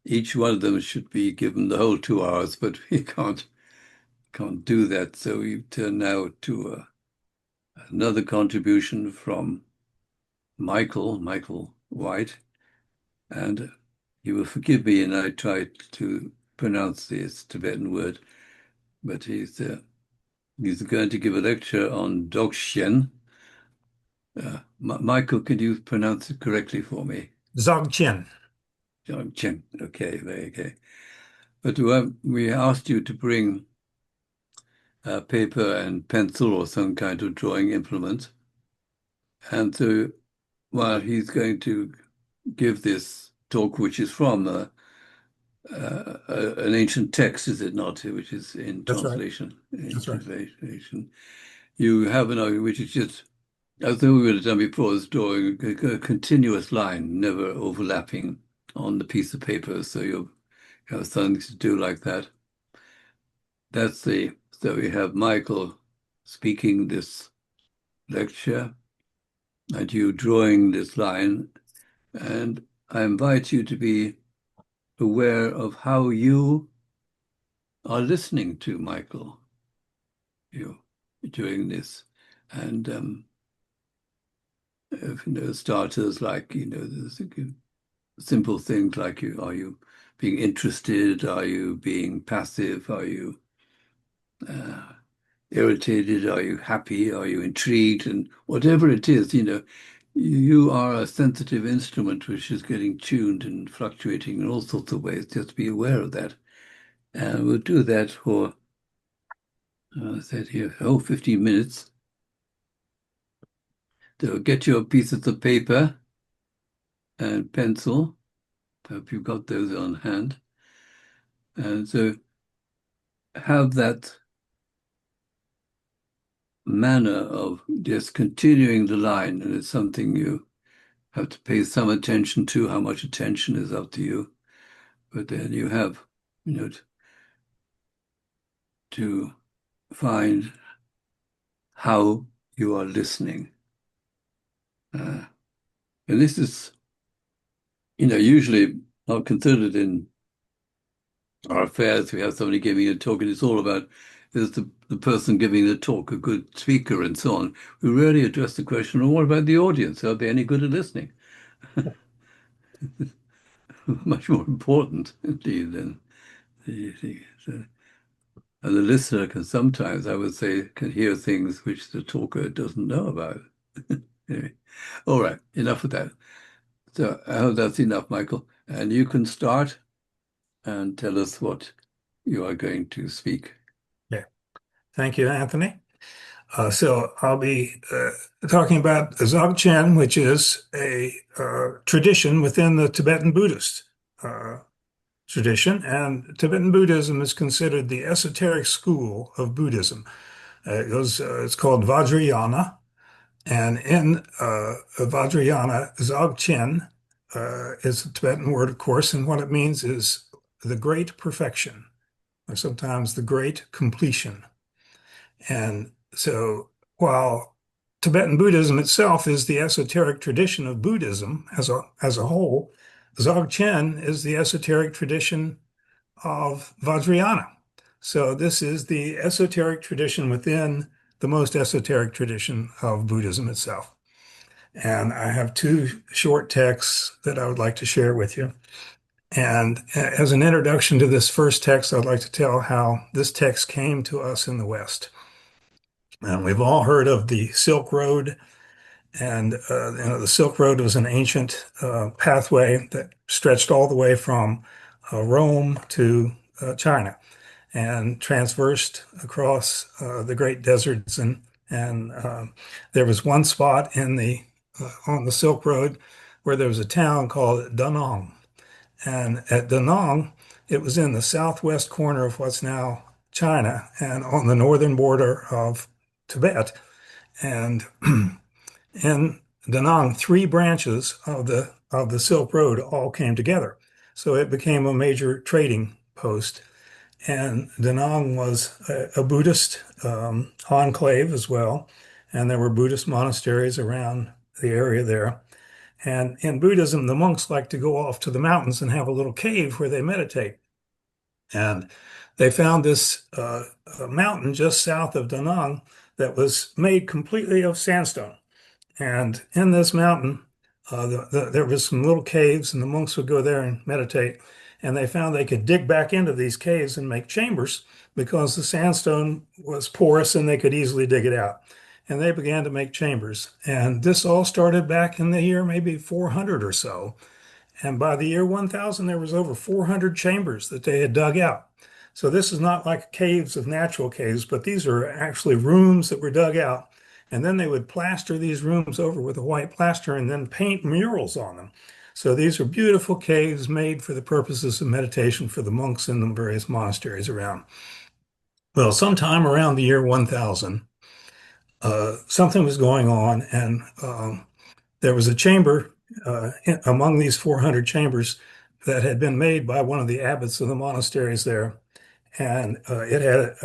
each one of them should be given the whole 2 hours, but we can't do that. So we turn now to another contribution from Michael White, and you will forgive me, and I tried to pronounce this Tibetan word, but he's going to give a lecture on Dzogchen. Michael, can you pronounce it correctly for me? Dzogchen. Dzogchen. Okay, very okay. But we asked you to bring paper and pencil or some kind of drawing implement. And so while he's going to give this talk, which is from an ancient text, is it not, which is in That's translation. Right. In That's translation. You have an argument which is just, as though we would have done before, is drawing a continuous line, never overlapping on the piece of paper. So you have something to do like that. So we have Michael speaking this lecture and you drawing this line. And I invite you to be aware of how you are listening to Michael, doing this. And starters like, there's simple things like are you being interested? Are you being passive? Are you irritated? Are you happy? Are you intrigued? And whatever it is, you are a sensitive instrument which is getting tuned and fluctuating in all sorts of ways. Just be aware of that. And we'll do that for, I said here, 15 minutes. So get your pieces of paper and pencil. I hope you've got those on hand. And so have that manner of just continuing the line, and it's something you have to pay some attention to. How much attention is up to you, but then you have, to find how you are listening. And this is, usually not considered in our affairs. We have somebody giving a talk, and it's all about, is the person giving the talk a good speaker and so on. We rarely address the question, well, what about the audience? Are they any good at listening? Much more important, indeed, than and the listener can sometimes, I would say, can hear things which the talker doesn't know about. Anyway, all right, enough of that. So I hope that's enough, Michael. And you can start and tell us what you are going to speak. Yeah. Thank you, Anthony. So I'll be talking about Dzogchen, which is a tradition within the Tibetan Buddhist tradition. And Tibetan Buddhism is considered the esoteric school of Buddhism. It's called Vajrayana. And in Vajrayana, Dzogchen is a Tibetan word, of course, and what it means is the great perfection, or sometimes the great completion. And so while Tibetan Buddhism itself is the esoteric tradition of Buddhism as a whole, Dzogchen is the esoteric tradition of Vajrayana. So this is the esoteric tradition within the most esoteric tradition of Buddhism itself. And I have two short texts that I would like to share with you. And as an introduction to this first text, I'd like to tell how this text came to us in the West. And we've all heard of the Silk Road, and the Silk Road was an ancient pathway that stretched all the way from Rome to China and transversed across the great deserts. And there was one spot on the Silk Road where there was a town called Da Nang. And at Da Nang, it was in the southwest corner of what's now China and on the northern border of Tibet. And in Da Nang, three branches of the Silk Road all came together. So it became a major trading post. And Da Nang was a Buddhist enclave as well. And there were Buddhist monasteries around the area there. And in Buddhism, the monks like to go off to the mountains and have a little cave where they meditate. And they found this mountain just south of Da Nang that was made completely of sandstone. And in this mountain, there was some little caves, and the monks would go there and meditate. And they found they could dig back into these caves and make chambers because the sandstone was porous and they could easily dig it out. And they began to make chambers. And this all started back in the year maybe 400 or so. And by the year 1000, there was over 400 chambers that they had dug out. So this is not like caves of natural caves, but these are actually rooms that were dug out. And then they would plaster these rooms over with a white plaster and then paint murals on them. So these are beautiful caves made for the purposes of meditation for the monks in the various monasteries around. Well, sometime around the year 1000, something was going on, and there was a chamber among these 400 chambers that had been made by one of the abbots of the monasteries there. And it had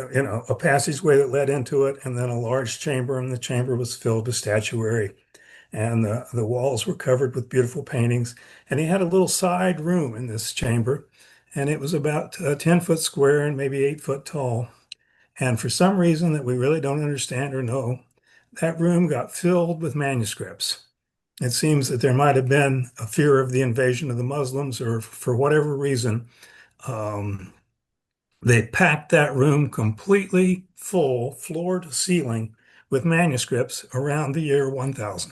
a passageway that led into it, and then a large chamber, and the chamber was filled with statuary, and the walls were covered with beautiful paintings. And he had a little side room in this chamber, and it was about 10 foot square and maybe 8 foot tall. And for some reason that we really don't understand or know, that room got filled with manuscripts. It seems that there might have been a fear of the invasion of the Muslims, or for whatever reason, They packed that room completely full, floor to ceiling, with manuscripts around the year 1000.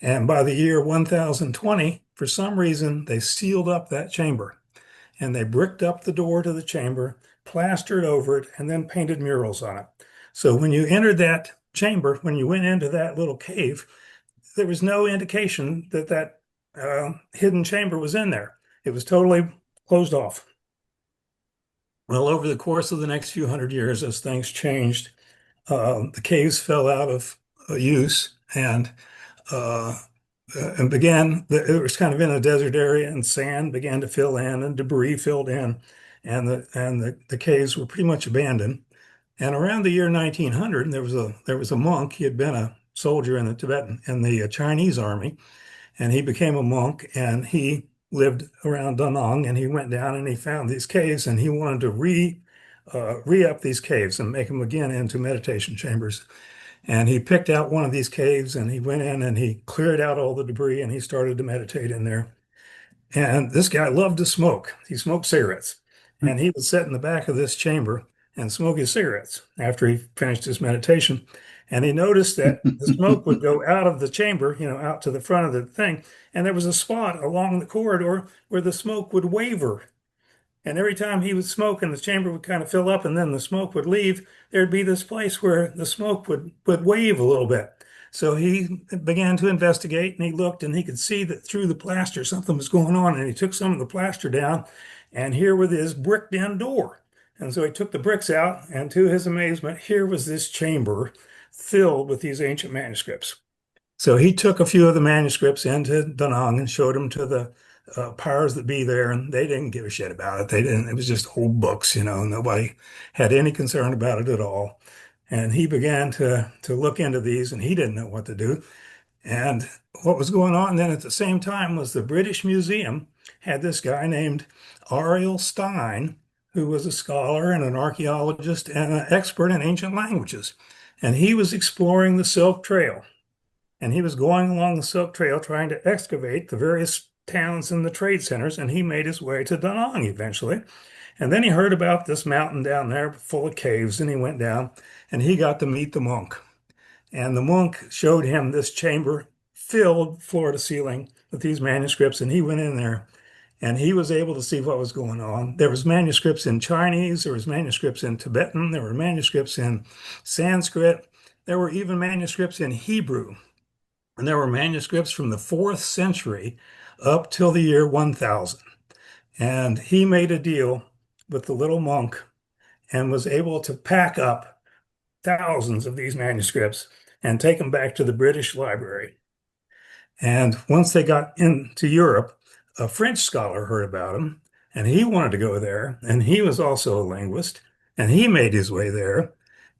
And by the year 1020, for some reason, they sealed up that chamber and they bricked up the door to the chamber, plastered over it, and then painted murals on it. So when you entered that chamber, when you went into that little cave, there was no indication that hidden chamber was in there. It was totally closed off. Well, over the course of the next few hundred years, as things changed, the caves fell out of use uh, and it was kind of in a desert area, and sand began to fill in and debris filled in, and the caves were pretty much abandoned. And around the year 1900, there was a monk. He had been a soldier in the Chinese army, and he became a monk, and he lived around Da Nang, and he went down and he found these caves, and he wanted to re-up these caves and make them again into meditation chambers. And he picked out one of these caves and he went in and he cleared out all the debris and he started to meditate in there. And this guy loved to smoke. He smoked cigarettes. And he would sit in the back of this chamber and smoke his cigarettes after he finished his meditation. And he noticed that the smoke would go out of the chamber, out to the front of the thing. And there was a spot along the corridor where the smoke would waver. And every time he would smoke and the chamber would kind of fill up and then the smoke would leave, there'd be this place where the smoke would wave a little bit. So he began to investigate and he looked and he could see that through the plaster something was going on. And he took some of the plaster down, and here was his bricked in door. And so he took the bricks out, and to his amazement, here was this chamber filled with these ancient manuscripts. So he took a few of the manuscripts into Da Nang and showed them to the powers that be there, and they didn't give a shit about it. They didn't. It was just old books, Nobody had any concern about it at all. And he began to look into these, and he didn't know what to do. And what was going on then at the same time was the British Museum had this guy named Ariel Stein, who was a scholar and an archaeologist and an expert in ancient languages. And he was exploring the Silk Trail. And he was going along the Silk Trail trying to excavate the various towns and the trade centers, and he made his way to Da Nang eventually. And then he heard about this mountain down there full of caves, and he went down and he got to meet the monk. And the monk showed him this chamber filled floor to ceiling with these manuscripts, and he went in there and he was able to see what was going on. There was manuscripts in Chinese, there was manuscripts in Tibetan, there were manuscripts in Sanskrit, there were even manuscripts in Hebrew. And there were manuscripts from the 4th century up till the year 1000. And he made a deal with the little monk and was able to pack up thousands of these manuscripts and take them back to the British Library. And once they got into Europe, a French scholar heard about them, and he wanted to go there, and he was also a linguist, and he made his way there,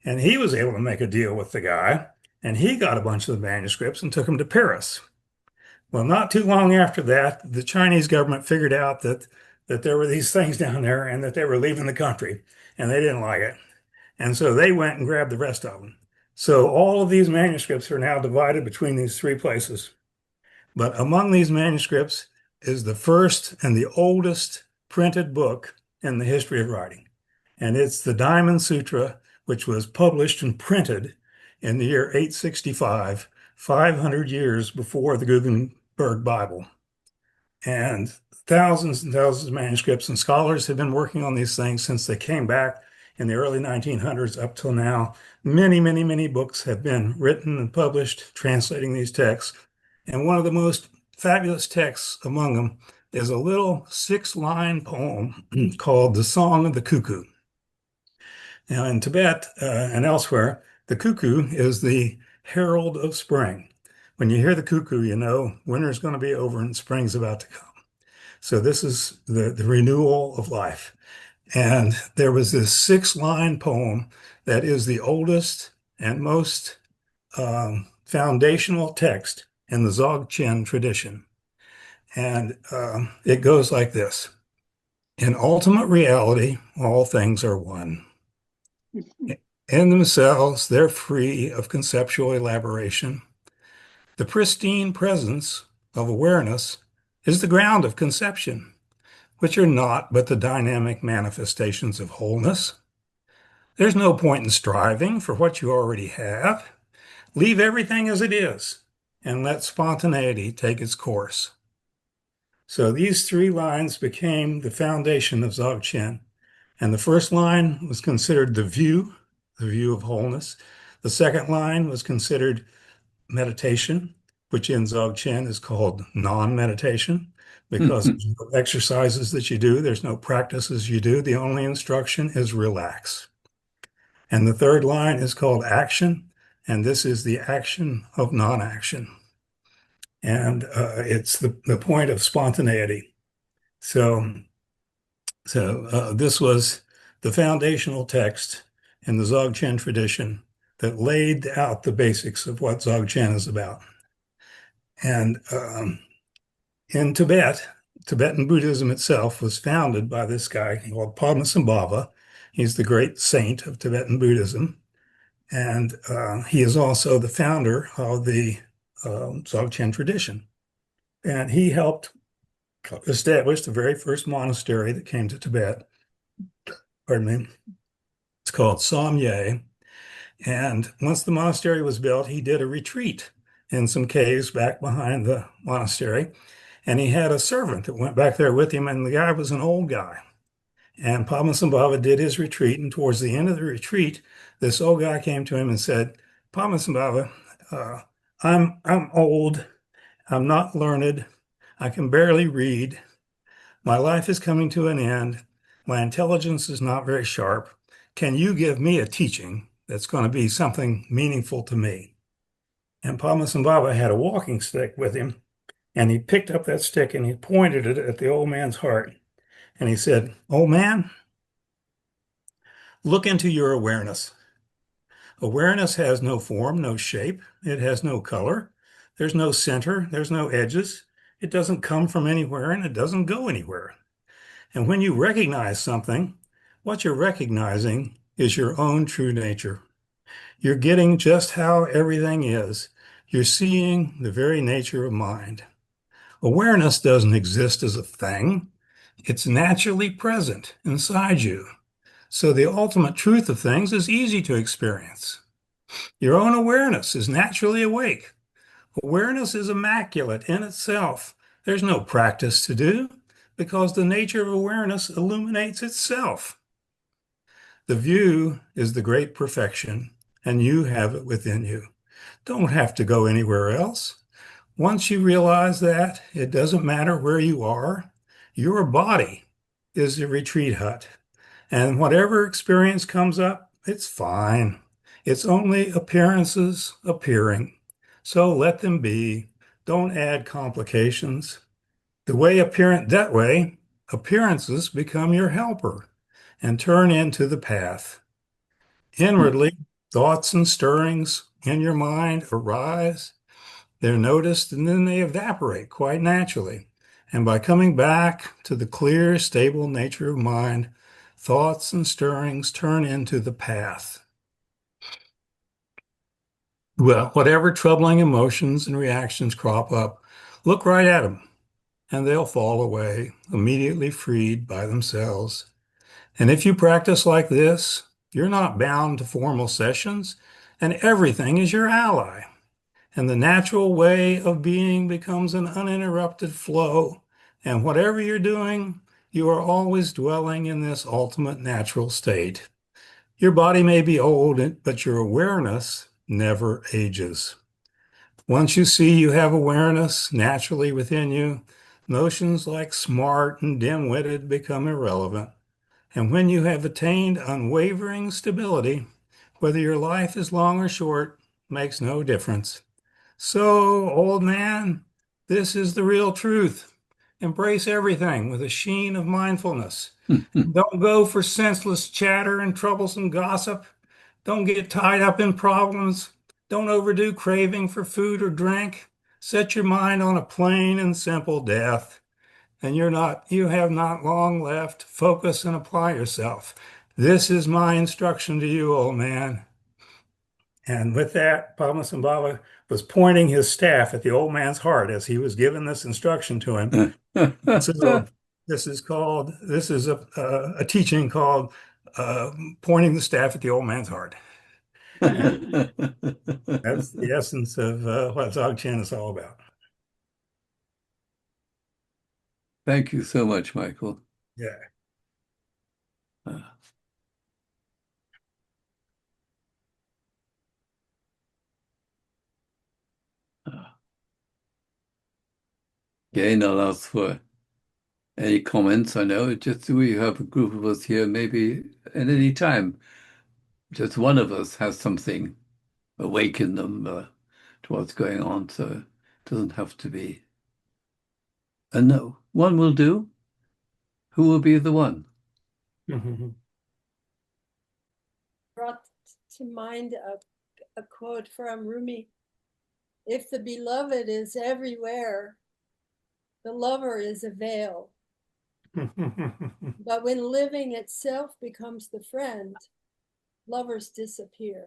and he was able to make a deal with the guy, and he got a bunch of the manuscripts and took them to Paris. Well, not too long after that, the Chinese government figured out that there were these things down there and that they were leaving the country, and they didn't like it. And so they went and grabbed the rest of them. So all of these manuscripts are now divided between these 3 places. But among these manuscripts is the first and the oldest printed book in the history of writing. And it's the Diamond Sutra, which was published and printed in the year 865, 500 years before the Gutenberg Bible. And thousands of manuscripts, and scholars have been working on these things since they came back in the early 1900s up till now. Many, many, many books have been written and published translating these texts. And one of the most fabulous texts among them is a little 6-line poem called The Song of the Cuckoo. Now, in Tibet and elsewhere, the cuckoo is the herald of spring. When you hear the cuckoo, you know winter's going to be over and spring's about to come. So this is the renewal of life. And there was this 6-line poem that is the oldest and most foundational text in the Dzogchen tradition. And it goes like this. In ultimate reality, all things are one. In themselves, they're free of conceptual elaboration. The pristine presence of awareness is the ground of conception. which are not but the dynamic manifestations of wholeness. There's no point in striving for what you already have. Leave everything as it is and let spontaneity take its course. So these three lines became the foundation of Dzogchen. And the first line was considered the view of wholeness. The second line was considered meditation, which in Dzogchen is called non-meditation because there's no exercises that you do, there's no practices you do. The only instruction is relax. And the third line is called action, and this is the action of non-action. And it's the point of spontaneity. So this was the foundational text in the Dzogchen tradition that laid out the basics of what Dzogchen is about. And in Tibet, Tibetan Buddhism itself was founded by this guy called Padmasambhava. He's the great saint of Tibetan Buddhism. And he is also the founder of the Dzogchen tradition. And he helped establish the very first monastery that came to Tibet. Pardon me. It's called Samye. And once the monastery was built, he did a retreat in some caves back behind the monastery. And he had a servant that went back there with him, and the guy was an old guy. And Padmasambhava did his retreat, and towards the end of the retreat, this old guy came to him and said, Padmasambhava, I'm old, I'm not learned, I can barely read, my life is coming to an end, my intelligence is not very sharp. Can you give me a teaching that's going to be something meaningful to me? And Padmasambhava had a walking stick with him, and he picked up that stick and he pointed it at the old man's heart. And he said, old man, look into your awareness. Awareness has no form, no shape. It has no color. There's no center. There's no edges. It doesn't come from anywhere and it doesn't go anywhere. And when you recognize something, what you're recognizing is your own true nature. You're getting just how everything is. You're seeing the very nature of mind. Awareness doesn't exist as a thing. It's naturally present inside you. So the ultimate truth of things is easy to experience. Your own awareness is naturally awake. Awareness is immaculate in itself. There's no practice to do because the nature of awareness illuminates itself. The view is the great perfection, and you have it within you. Don't have to go anywhere else. Once you realize that, it doesn't matter where you are. Your body is the retreat hut. And whatever experience comes up, it's fine. It's only appearances appearing. So let them be. Don't add complications. That way, appearances become your helper and turn into the path. Inwardly, thoughts and stirrings in your mind arise. They're noticed and then they evaporate quite naturally. And by coming back to the clear, stable nature of mind, thoughts and stirrings turn into the path. Well, whatever troubling emotions and reactions crop up, look right at them, and they'll fall away, immediately freed by themselves. And if you practice like this, you're not bound to formal sessions, and everything is your ally. And the natural way of being becomes an uninterrupted flow. And whatever you're doing, you are always dwelling in this ultimate natural state. Your body may be old, but your awareness never ages. Once you see you have awareness naturally within you, notions like smart and dim-witted become irrelevant. And when you have attained unwavering stability, whether your life is long or short, makes no difference. So, old man, this is the real truth. Embrace everything with a sheen of mindfulness. Don't go for senseless chatter and troublesome gossip. Don't get tied up in problems. Don't overdo craving for food or drink. Set your mind on a plain and simple death. And you have not long left. Focus and apply yourself. This is my instruction to you, old man. And with that, Padmasambhava was pointing his staff at the old man's heart as he was giving this instruction to him. So This is a teaching called pointing the staff at the old man's heart. That's the essence of what Dzogchen is all about. Thank you so much, Michael. Yeah. Uh, Again, I'll ask for any comments. I know just we have a group of us here, maybe at any time, just one of us has something awaken them to what's going on. So it doesn't have to be. And no, one will do. Who will be the one? Brought to mind a quote from Rumi. If the beloved is everywhere, the lover is a veil. But when living itself becomes the friend, lovers disappear.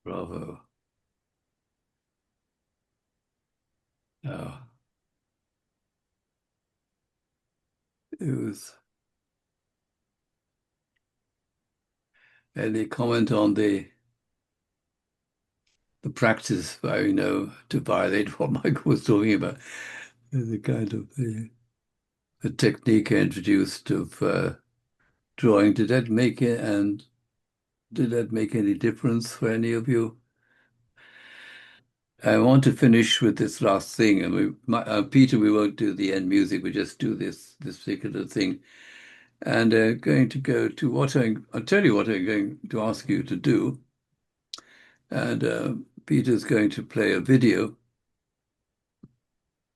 Bravo. Oh. It was any comment on the practice by, to violate what Michael was talking about, the kind of the technique I introduced of drawing. Did that make it, and did that make any difference for any of you? I want to finish with this last thing, and Peter, we won't do the end music. We just do this particular thing, and going to go to I'll tell you what I'm going to ask you to do, and Peter's going to play a video,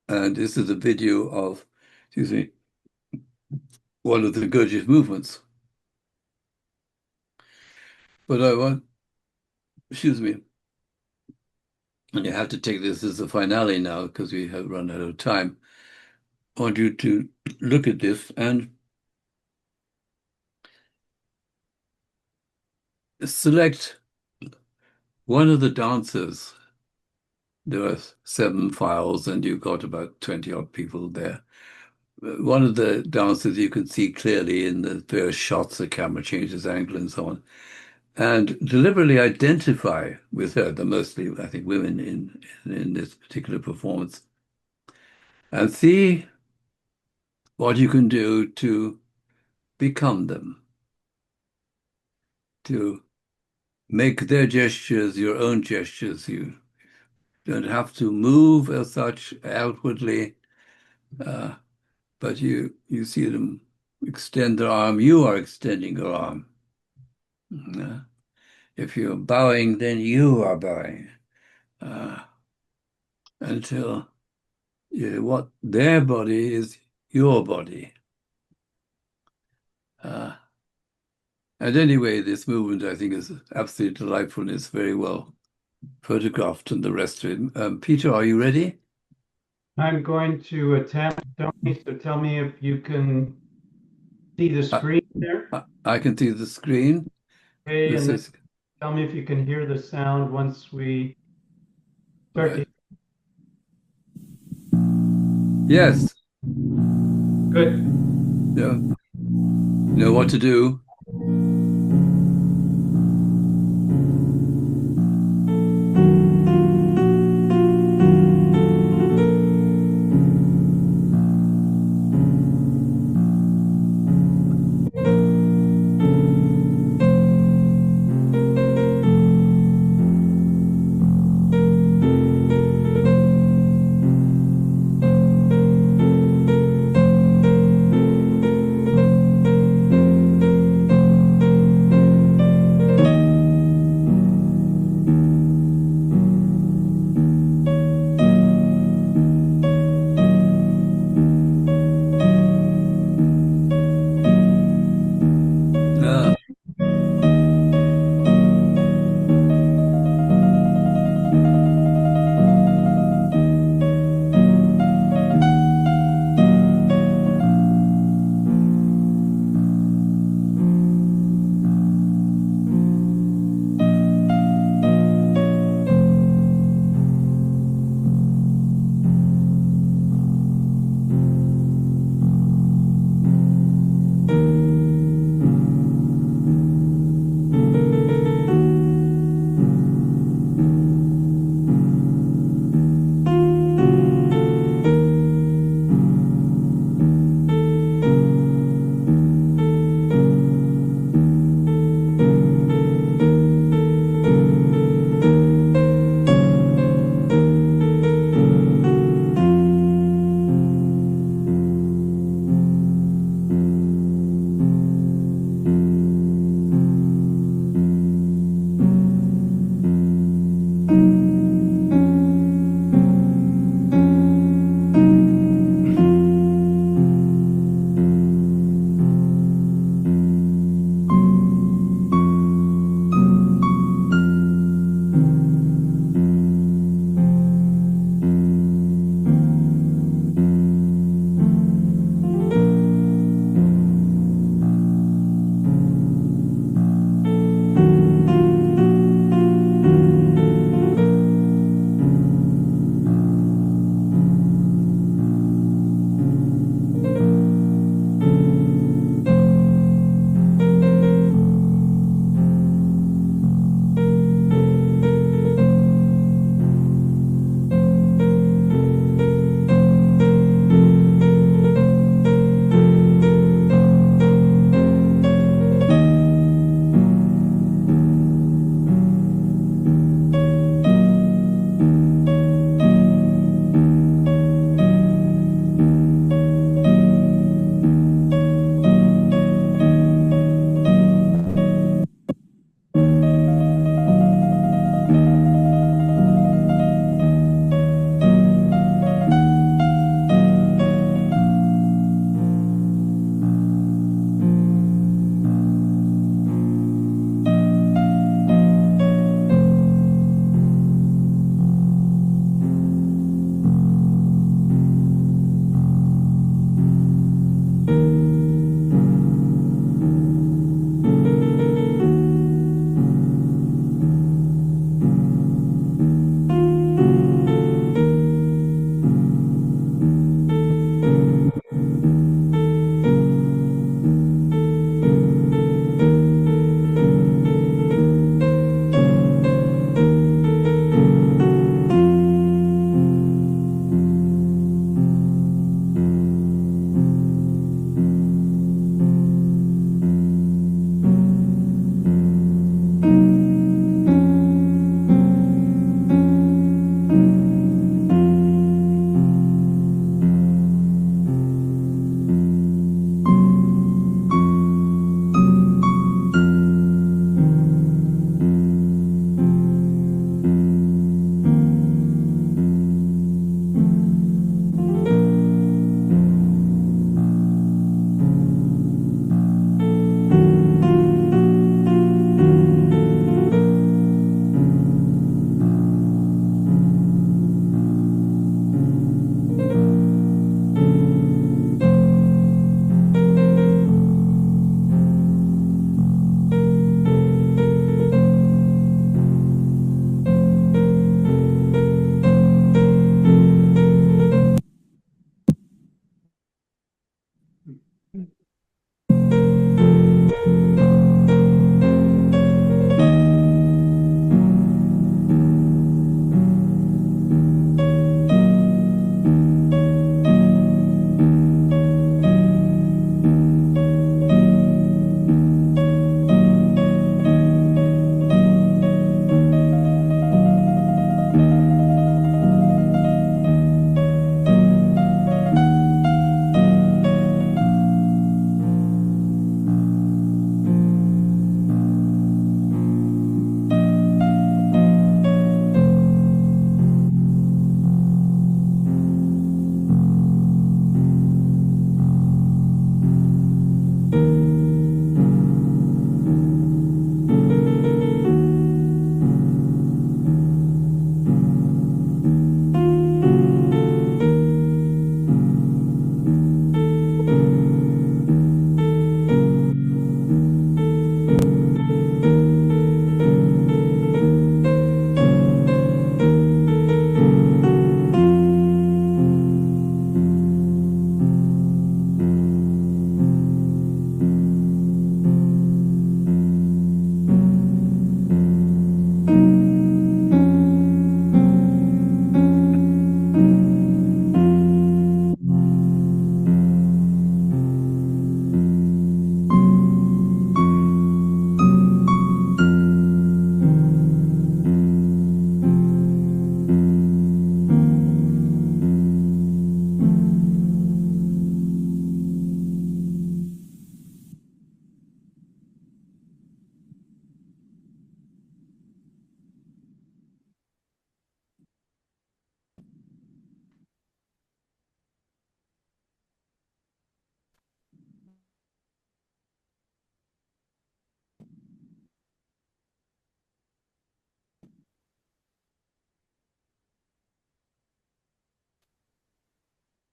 and this is a video of, excuse me, one of the Gurdjieff movements. But I want, excuse me, and you have to take this as the finale now because we have run out of time. I want you to look at this and select one of the dancers. There are 7 files and you've got about 20 odd people there. One of the dancers you can see clearly in the various shots, the camera changes angle and so on, and deliberately identify with her. They're mostly, I think, women in this particular performance, and see what you can do to become them, to make their gestures your own gestures. You don't have to move as such outwardly, but you see them extend their arm. You are extending your arm. If you're bowing, then you are bowing, until what their body is your body. And anyway, this movement, I think, is absolutely delightful and it's very well photographed and the rest of it. Peter, are you ready? I'm going to attempt, Tony, so tell me if you can see the screen there. I can see the screen. Okay, and then tell me if you can hear the sound once we start. Right. Yes. Good. You know what to do.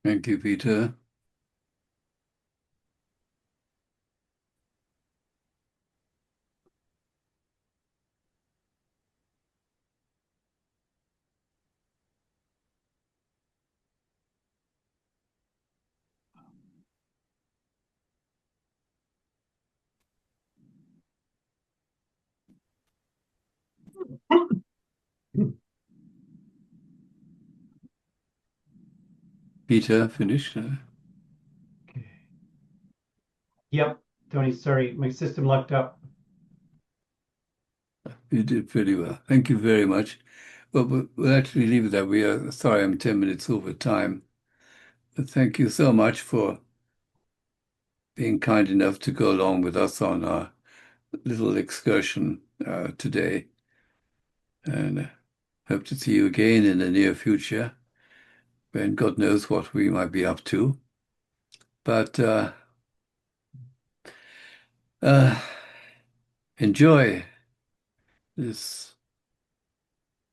Thank you, Peter. Peter, finished? Okay. Yep, Tony, sorry, my system locked up. You did pretty well. Thank you very much. Well, we'll actually leave it there. We are sorry I'm 10 minutes over time. But thank you so much for being kind enough to go along with us on our little excursion today. And hope to see you again in the near future, when God knows what we might be up to. But enjoy this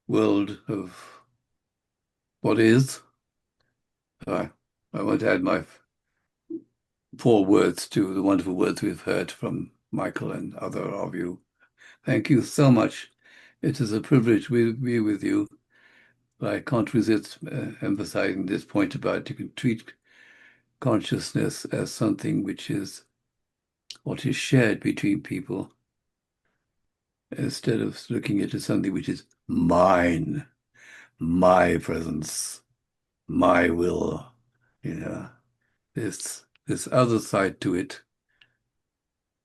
world of what is. I want to add my 4 words to the wonderful words we've heard from Michael and other of you. Thank you so much. It is a privilege to be with you. I can't resist emphasizing this point about you can treat consciousness as something which is what is shared between people, instead of looking at it as something which is mine, my presence, my will. You know, this other side to it,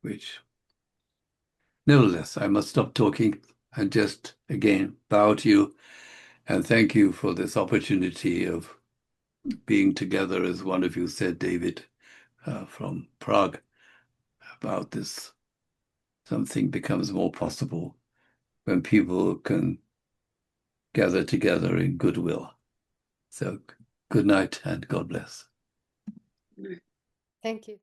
which nevertheless, I must stop talking and just again bow to you and thank you for this opportunity of being together, as one of you said, David, from Prague, about this. Something becomes more possible when people can gather together in goodwill. So good night and God bless. Thank you.